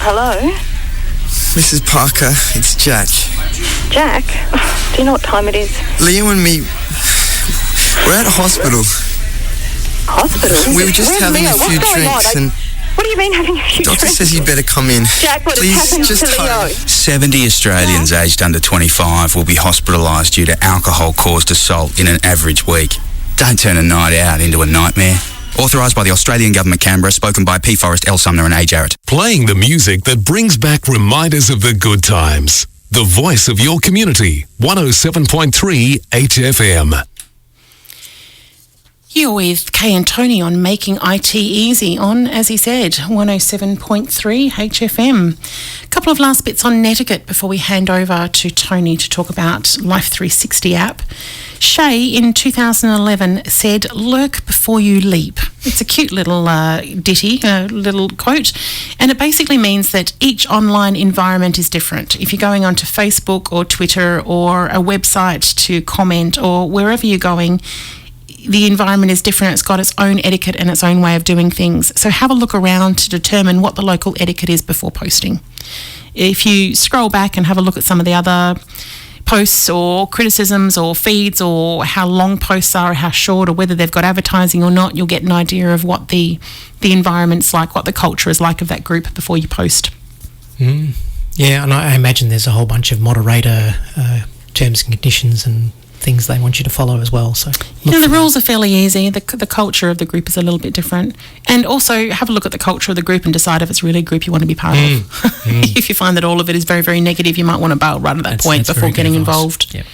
Hello? Mrs. Parker, it's Jack. Jack? Do you know what time it is? Leo and me, we're at a hospital. Hospital? We were just Where's having Leo? a few What's going drinks on? and... What do you mean having a few Doctor drinks? says you'd better come in. Jack, what Please, has happened just to Leo? 70 Australians aged under 25 will be hospitalised due to alcohol-caused assault in an average week. Don't turn a night out into a nightmare. Authorised by the Australian Government, Canberra, spoken by P. Forrest, L. Sumner and A. Jarrett. Playing the music that brings back reminders of the good times. The voice of your community. 107.3 HFM. You're with Kay and Tony on Making IT Easy on, as he said, 107.3 HFM. A couple couple of last bits on etiquette before we hand over to Tony to talk about Life 360 app. Shay in 2011 said, "Lurk before you leap." It's a cute little ditty, little quote, and it basically means that each online environment is different. If you're going onto Facebook or Twitter or a website to comment or wherever you're going, the environment is different. It's got its own etiquette and its own way of doing things. So have a look around to determine what the local etiquette is before posting. If you scroll back and have a look at some of the other posts or criticisms or feeds or how long posts are or how short or whether they've got advertising or not, you'll get an idea of what the environment's like, what the culture is like of that group before you post. Yeah, and I imagine there's a whole bunch of moderator terms and conditions and things they want you to follow as well. So the rules are fairly easy. The culture of the group is a little bit different. And also have a look at the culture of the group and decide if it's really a group you want to be part of. If you find that all of it is very, very negative, you might want to bail right at that point before getting involved. Yep.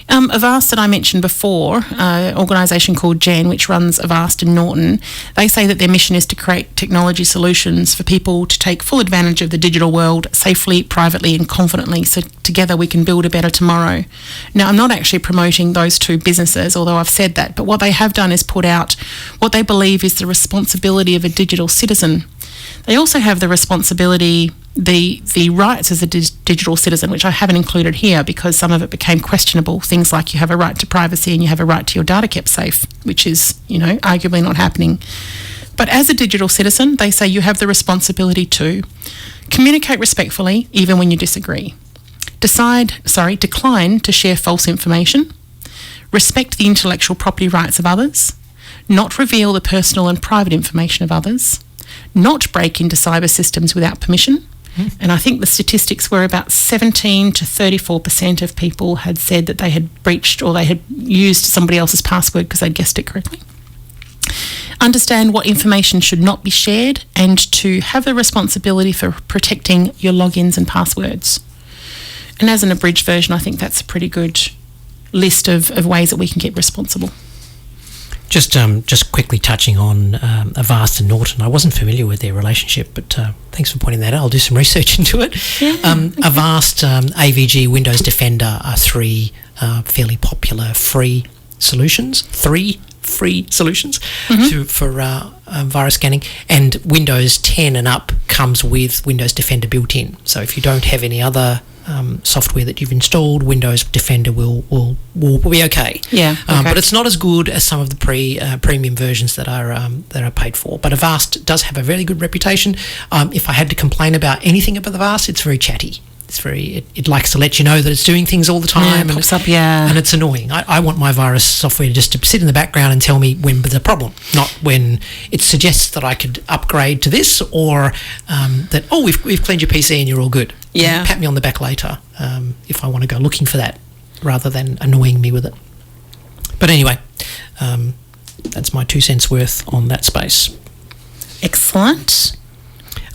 Avast that I mentioned before, an organisation called Jan, which runs Avast in Norton, they say that their mission is to create technology solutions for people to take full advantage of the digital world safely, privately and confidently, so together we can build a better tomorrow. Now, I'm not actually promoting those two businesses, although I've said that, but what they have done is put out what they believe is the responsibility of a digital citizen. They also have the responsibility, the rights as a digital citizen, which I haven't included here because some of it became questionable. Things like you have a right to privacy and you have a right to your data kept safe, which is, arguably not happening. But as a digital citizen, they say you have the responsibility to communicate respectfully, even when you disagree. Decline to share false information. Respect the intellectual property rights of others. Not reveal the personal and private information of others. Not break into cyber systems without permission. And I think the statistics were about 17 to 34% of people had said that they had breached or they had used somebody else's password because they'd guessed it correctly. Understand what information should not be shared and to have the responsibility for protecting your logins and passwords. And as an abridged version, I think that's a pretty good list of ways that we can get responsible. Just quickly touching on Avast and Norton. I wasn't familiar with their relationship, but thanks for pointing that out. I'll do some research into it. Yeah. Avast, AVG, Windows Defender are three fairly popular free solutions. Three free solutions for virus scanning. And Windows 10 and up comes with Windows Defender built in. So if you don't have any other software that you've installed, Windows Defender will be okay. Yeah. Okay. But it's not as good as some of the premium versions that are paid for. But Avast does have a very good reputation. If I had to complain about anything about Avast, it's very chatty. It likes to let you know that it's doing things all the time, pops up, and it's annoying. I want my virus software just to sit in the background and tell me when there's a problem, not when it suggests that I could upgrade to this or that we've cleaned your PC and you're all good. Yeah, pat me on the back later if I want to go looking for that rather than annoying me with it. But anyway, that's my 2 cents worth on that space. Excellent.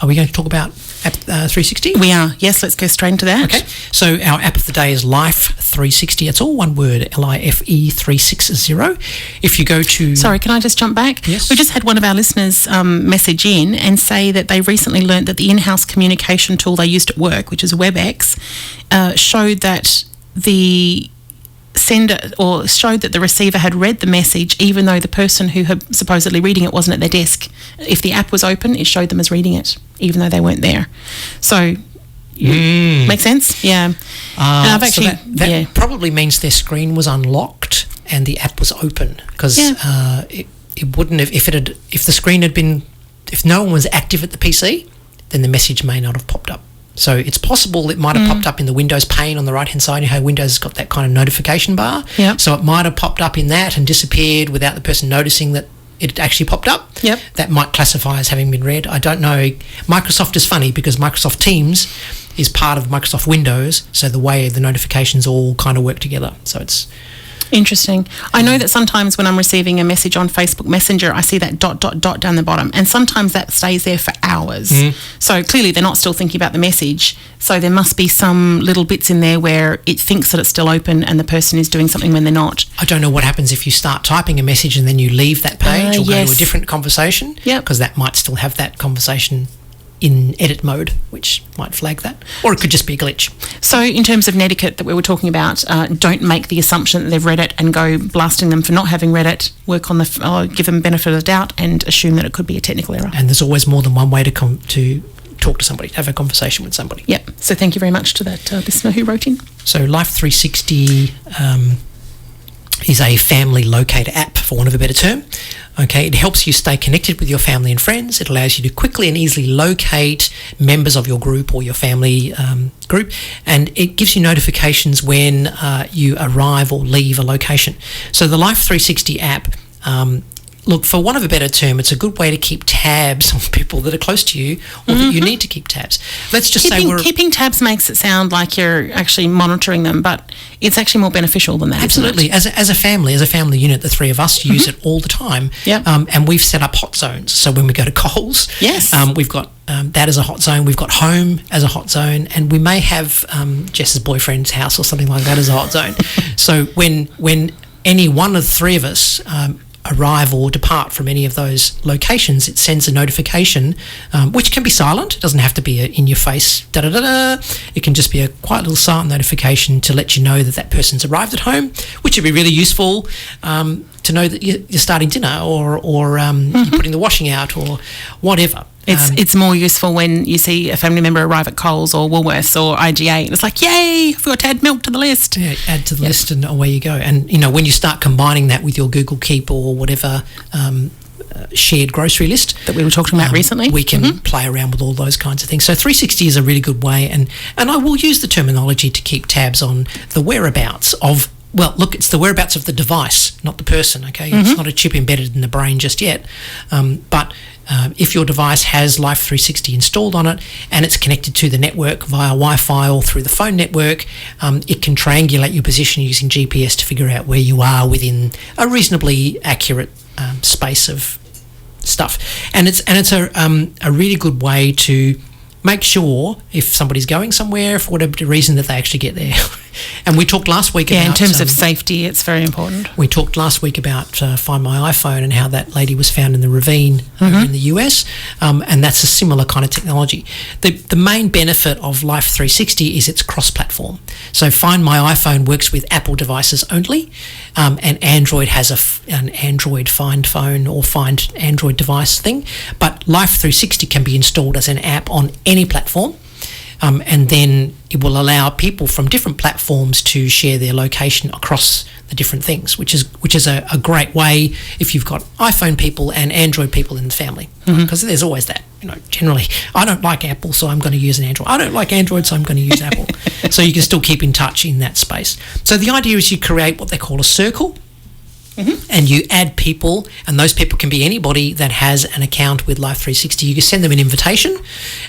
Are we going to talk about App 360? We are. Yes, let's go straight into that. Okay. So our app of the day is Life 360. It's all one word, LIFE 360. If you go to... Sorry, can I just jump back? Yes. We just had one of our listeners message in and say that they recently learned that the in-house communication tool they used at work, which is WebEx, showed that the receiver had read the message even though the person who had supposedly reading it wasn't at their desk. If the app was open, it showed them as reading it even though they weren't there. So make sense? Yeah. And I've actually that probably means their screen was unlocked and the app was open because it wouldn't have if the screen had been, if no one was active at the PC, then the message may not have popped up. So it's possible it might have popped up in the Windows pane on the right-hand side. You know how Windows has got that kind of notification bar? Yep. So it might have popped up in that and disappeared without the person noticing that it actually popped up. Yep. That might classify as having been read. I don't know. Microsoft is funny because Microsoft Teams is part of Microsoft Windows, so the way the notifications all kind of work together. So it's... Interesting. I know that sometimes when I'm receiving a message on Facebook Messenger, I see that ... down the bottom, and sometimes that stays there for hours. So clearly they're not still thinking about the message, so there must be some little bits in there where it thinks that it's still open and the person is doing something when they're not. I don't know what happens if you start typing a message and then you leave that page or go to a different conversation, Yep. because that might still have that conversation in edit mode, which might flag that. Or it could just be a glitch. So in terms of netiquette that we were talking about, don't make the assumption that they've read it and go blasting them for not having read it. Work on give them benefit of the doubt and assume that it could be a technical error. And there's always more than one way to talk to somebody, to have a conversation with somebody. Yep. So thank you very much to that listener who wrote in. So Life 360 is a family locator app, for want of a better term. Okay, it helps you stay connected with your family and friends. It allows you to quickly and easily locate members of your group or your family group, and it gives you notifications when you arrive or leave a location. So the Life 360 app, look, for want of a better term, it's a good way to keep tabs on people that are close to you or that you need to keep tabs. Let's just say keeping tabs makes it sound like you're actually monitoring them, but it's actually more beneficial than that. Absolutely. As a family unit, the three of us use it all the time. Yep. And we've set up hot zones. So when we go to Coles, yes, we've got that as a hot zone. We've got home as a hot zone, and we may have Jess's boyfriend's house or something like that as a hot zone. So when any one of the three of us arrive or depart from any of those locations, it sends a notification, which can be silent. It doesn't have to be in your face, da-da-da-da. It can just be a quiet little silent notification to let you know that that person's arrived at home, which would be really useful to know that you're starting dinner or you're putting the washing out or whatever. It's more useful when you see a family member arrive at Coles or Woolworths or IGA, and it's like, yay, I forgot to add milk to the list. Yeah, add to the list and away you go. And, when you start combining that with your Google Keep or whatever shared grocery list that we were talking about recently, we can play around with all those kinds of things. So 360 is a really good way, and I will use the terminology to keep tabs on the whereabouts of, well, look, it's the whereabouts of the device, not the person, okay? It's not a chip embedded in the brain just yet. But if your device has Life 360 installed on it and it's connected to the network via Wi-Fi or through the phone network, it can triangulate your position using GPS to figure out where you are within a reasonably accurate space of stuff. And it's a really good way to make sure if somebody's going somewhere for whatever reason that they actually get there. And we talked last week about... in terms of safety, it's very important. We talked last week about Find My iPhone and how that lady was found in the ravine in the US, and that's a similar kind of technology. The main benefit of Life 360 is it's cross-platform. So Find My iPhone works with Apple devices only, and Android has an Android Find Phone or Find Android device thing, but Life 360 can be installed as an app on any platform. And then it will allow people from different platforms to share their location across the different things, which is a great way if you've got iPhone people and Android people in the family, because there's always that. Generally, I don't like Apple, so I'm going to use an Android. I don't like Android, so I'm going to use Apple. So you can still keep in touch in that space. So the idea is you create what they call a circle. And you add people, and those people can be anybody that has an account with Life 360. You can send them an invitation,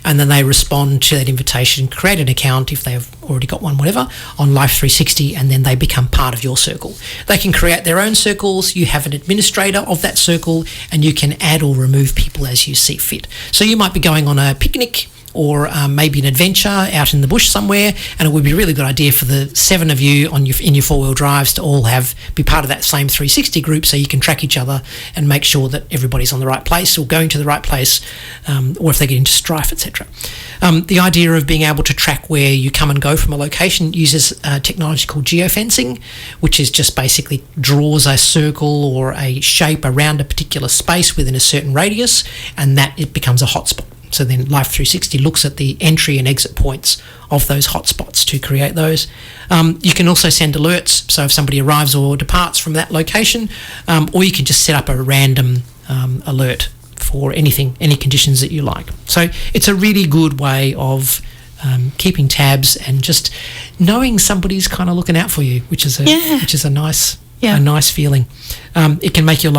and then they respond to that invitation, create an account if they've already got one, whatever, on Life 360, and then they become part of your circle. They can create their own circles. You have an administrator of that circle, and you can add or remove people as you see fit. So you might be going on a picnic or maybe an adventure out in the bush somewhere, and it would be a really good idea for the 7 of you in your four-wheel drives to all be part of that same 360 group, so you can track each other and make sure that everybody's on the right place or going to the right place, or if they get into strife, etc. The idea of being able to track where you come and go from a location uses technology called geofencing, which is just basically draws a circle or a shape around a particular space within a certain radius, and that it becomes a hotspot. So then Life 360 looks at the entry and exit points of those hotspots to create those. You can also send alerts, so if somebody arrives or departs from that location, or you can just set up a random alert for any conditions that you like. So it's a really good way of keeping tabs and just knowing somebody's kind of looking out for you, which is a nice feeling. It can make your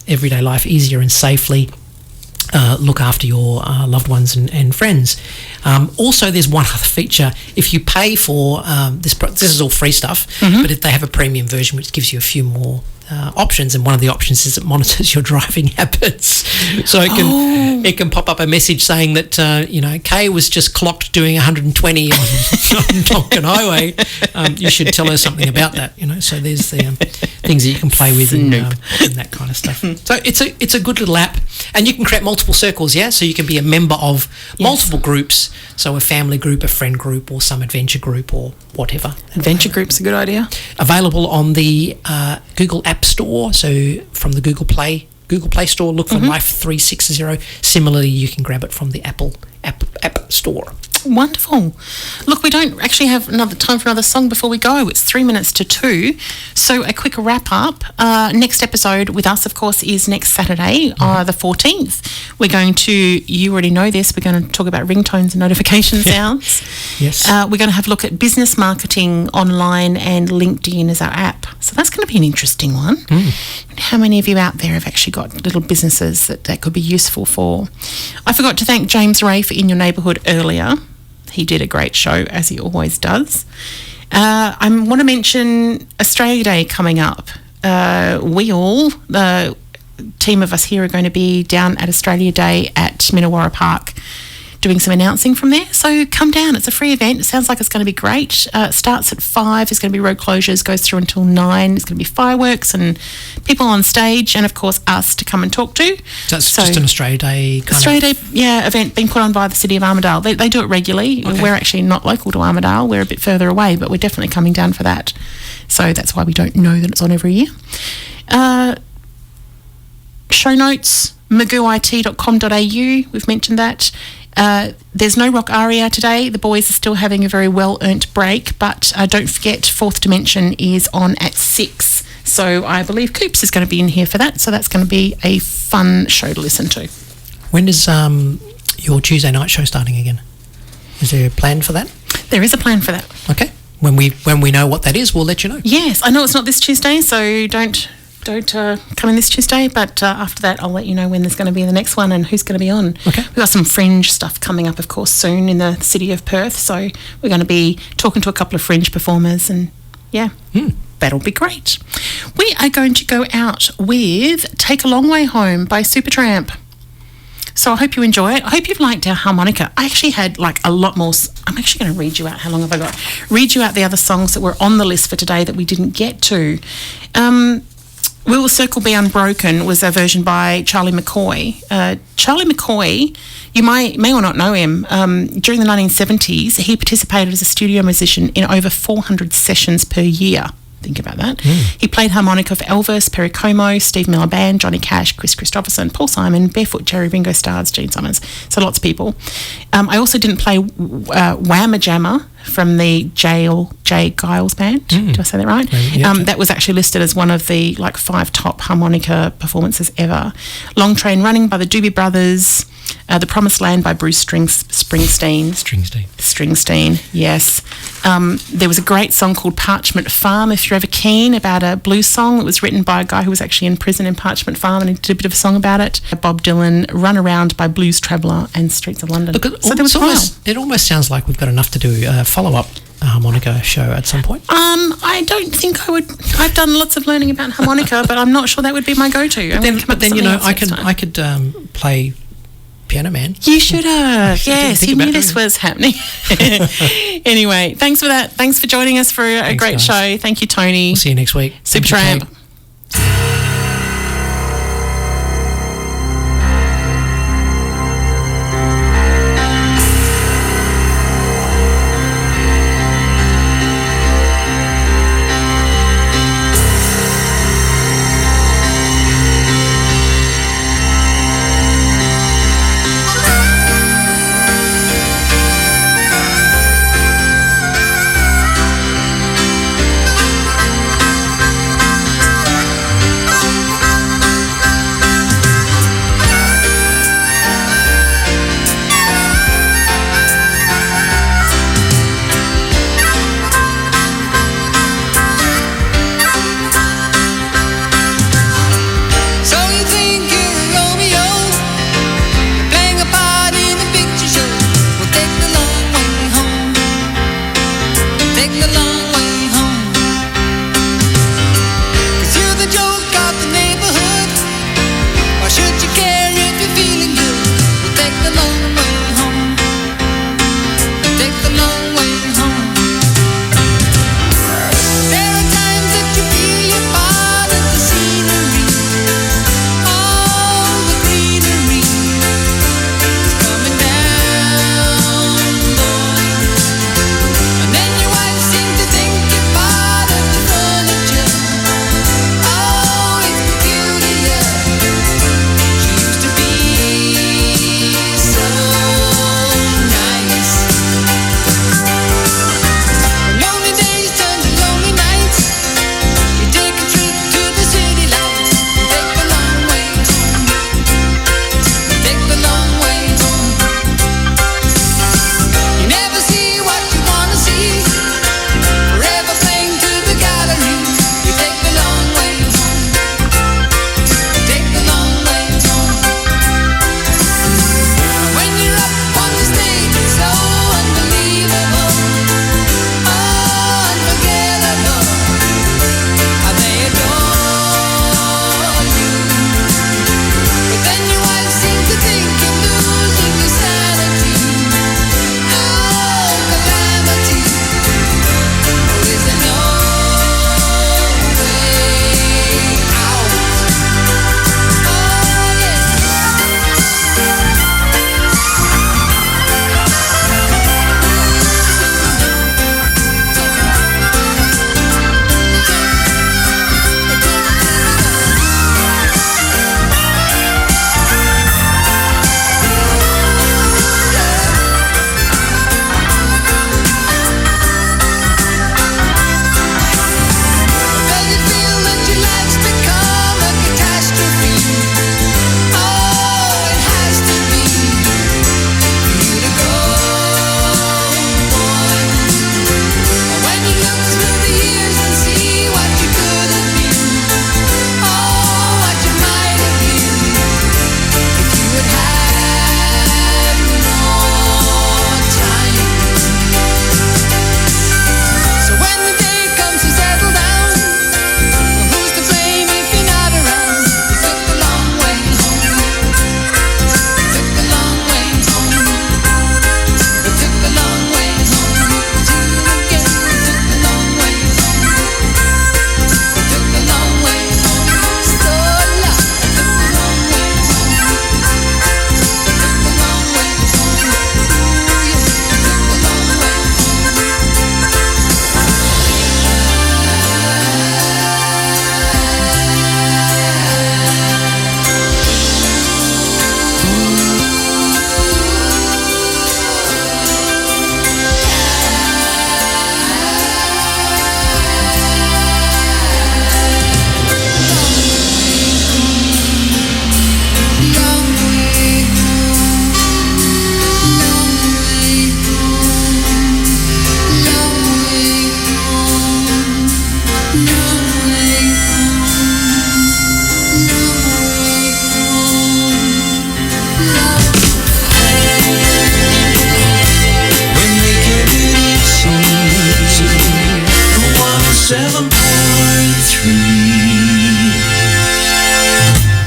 everyday life easier and safely. Look after your loved ones and friends. Also, there's one other feature. If you pay for this is all free stuff, but if they have a premium version which gives you a few more options, and one of the options is it monitors your driving habits. So it can pop up a message saying that Kay was just clocked doing 120 on Tonkin Highway. You should tell her something about that. So there's things that you can play with and that kind of stuff. So it's a good little app, and you can create multiple circles, yeah? So you can be a member of multiple groups, so a family group, a friend group, or some adventure group or whatever. Adventure group's a good idea. Available on the Google App Store, so from the Google Play Store, look for Life 360. Similarly, you can grab it from the Apple App Store. Wonderful. Look, we don't actually have time for another song before we go. It's 3 minutes to 2. So a quick wrap up. Next episode with us, of course, is next Saturday, the 14th. We're going to, you already know this, we're going to talk about ringtones and notification sounds. Yes. We're going to have a look at business marketing online and LinkedIn as our app. So that's going to be an interesting one. How many of you out there have actually got little businesses that could be useful for? I forgot to thank James Ray for In Your Neighbourhood earlier. He did a great show, as he always does. I want to mention Australia Day coming up. The team of us here, are going to be down at Australia Day at Minnawarra Park doing some announcing from there. So come down. It's a free event. It sounds like it's going to be great. It starts at 5. There's going to be road closures, goes through until 9. There's going to be fireworks and people on stage, and, of course, us to come and talk to. So it's just an Australia Day Day, event being put on by the City of Armidale. They do it regularly. Okay. We're actually not local to Armidale. We're a bit further away, but we're definitely coming down for that. So that's why we don't know that it's on every year. Show notes, MagooIT.com.au. We've mentioned that. There's no rock aria today. The boys are still having a very well-earned break, but don't forget Fourth Dimension is on at 6. So I believe Coops is going to be in here for that, so that's going to be a fun show to listen to. When is your Tuesday night show starting again? Is there a plan for that? There is a plan for that. Okay. When we know what that is, we'll let you know. Yes, I know it's not this Tuesday, so don't come in this Tuesday, but after that I'll let you know when there's going to be the next one and who's going to be on. Okay. We've got some fringe stuff coming up, of course, soon in the city of Perth, so we're going to be talking to a couple of fringe performers, and that'll be great. We are going to go out with Take a Long Way Home by Supertramp. So I hope you enjoy it. I hope you've liked our harmonica. I actually had a lot more. I'm actually going to read you out. How long have I got? Read you out the other songs that were on the list for today that we didn't get to. We Will Circle Be Unbroken was a version by Charlie McCoy. Charlie McCoy, you may or not know him. During the 1970s, he participated as a studio musician in over 400 sessions per year. Think about that. He played harmonica for Elvis, Perry Como, Steve Miller Band, Johnny Cash, Chris Christopherson, Paul Simon, Barefoot Jerry, Ringo Starr, Gene Summers. So lots of people. I also didn't play Whamma Jamma from the J. Giles Band. Do I say that right? That was actually listed as one of the 5 top harmonica performances ever. Long Train Running by the Doobie Brothers. The Promised Land by Bruce Springsteen, yes. There was a great song called Parchment Farm, if you're ever keen, about a blues song that was written by a guy who was actually in prison in Parchment Farm, and he did a bit of a song about it. Bob Dylan, Run Around by Blues Traveller, and Streets of London. Look, it almost sounds like we've got enough to do a follow-up harmonica show at some point. I don't think I would. I've done lots of learning about harmonica, but I'm not sure that would be my go-to. But then I could play Piano Man. You should have. Yes, you knew this was happening. Anyway, thanks for that. Thanks for joining us for a great show. Thank you, Tony. We'll see you next week. Supertramp.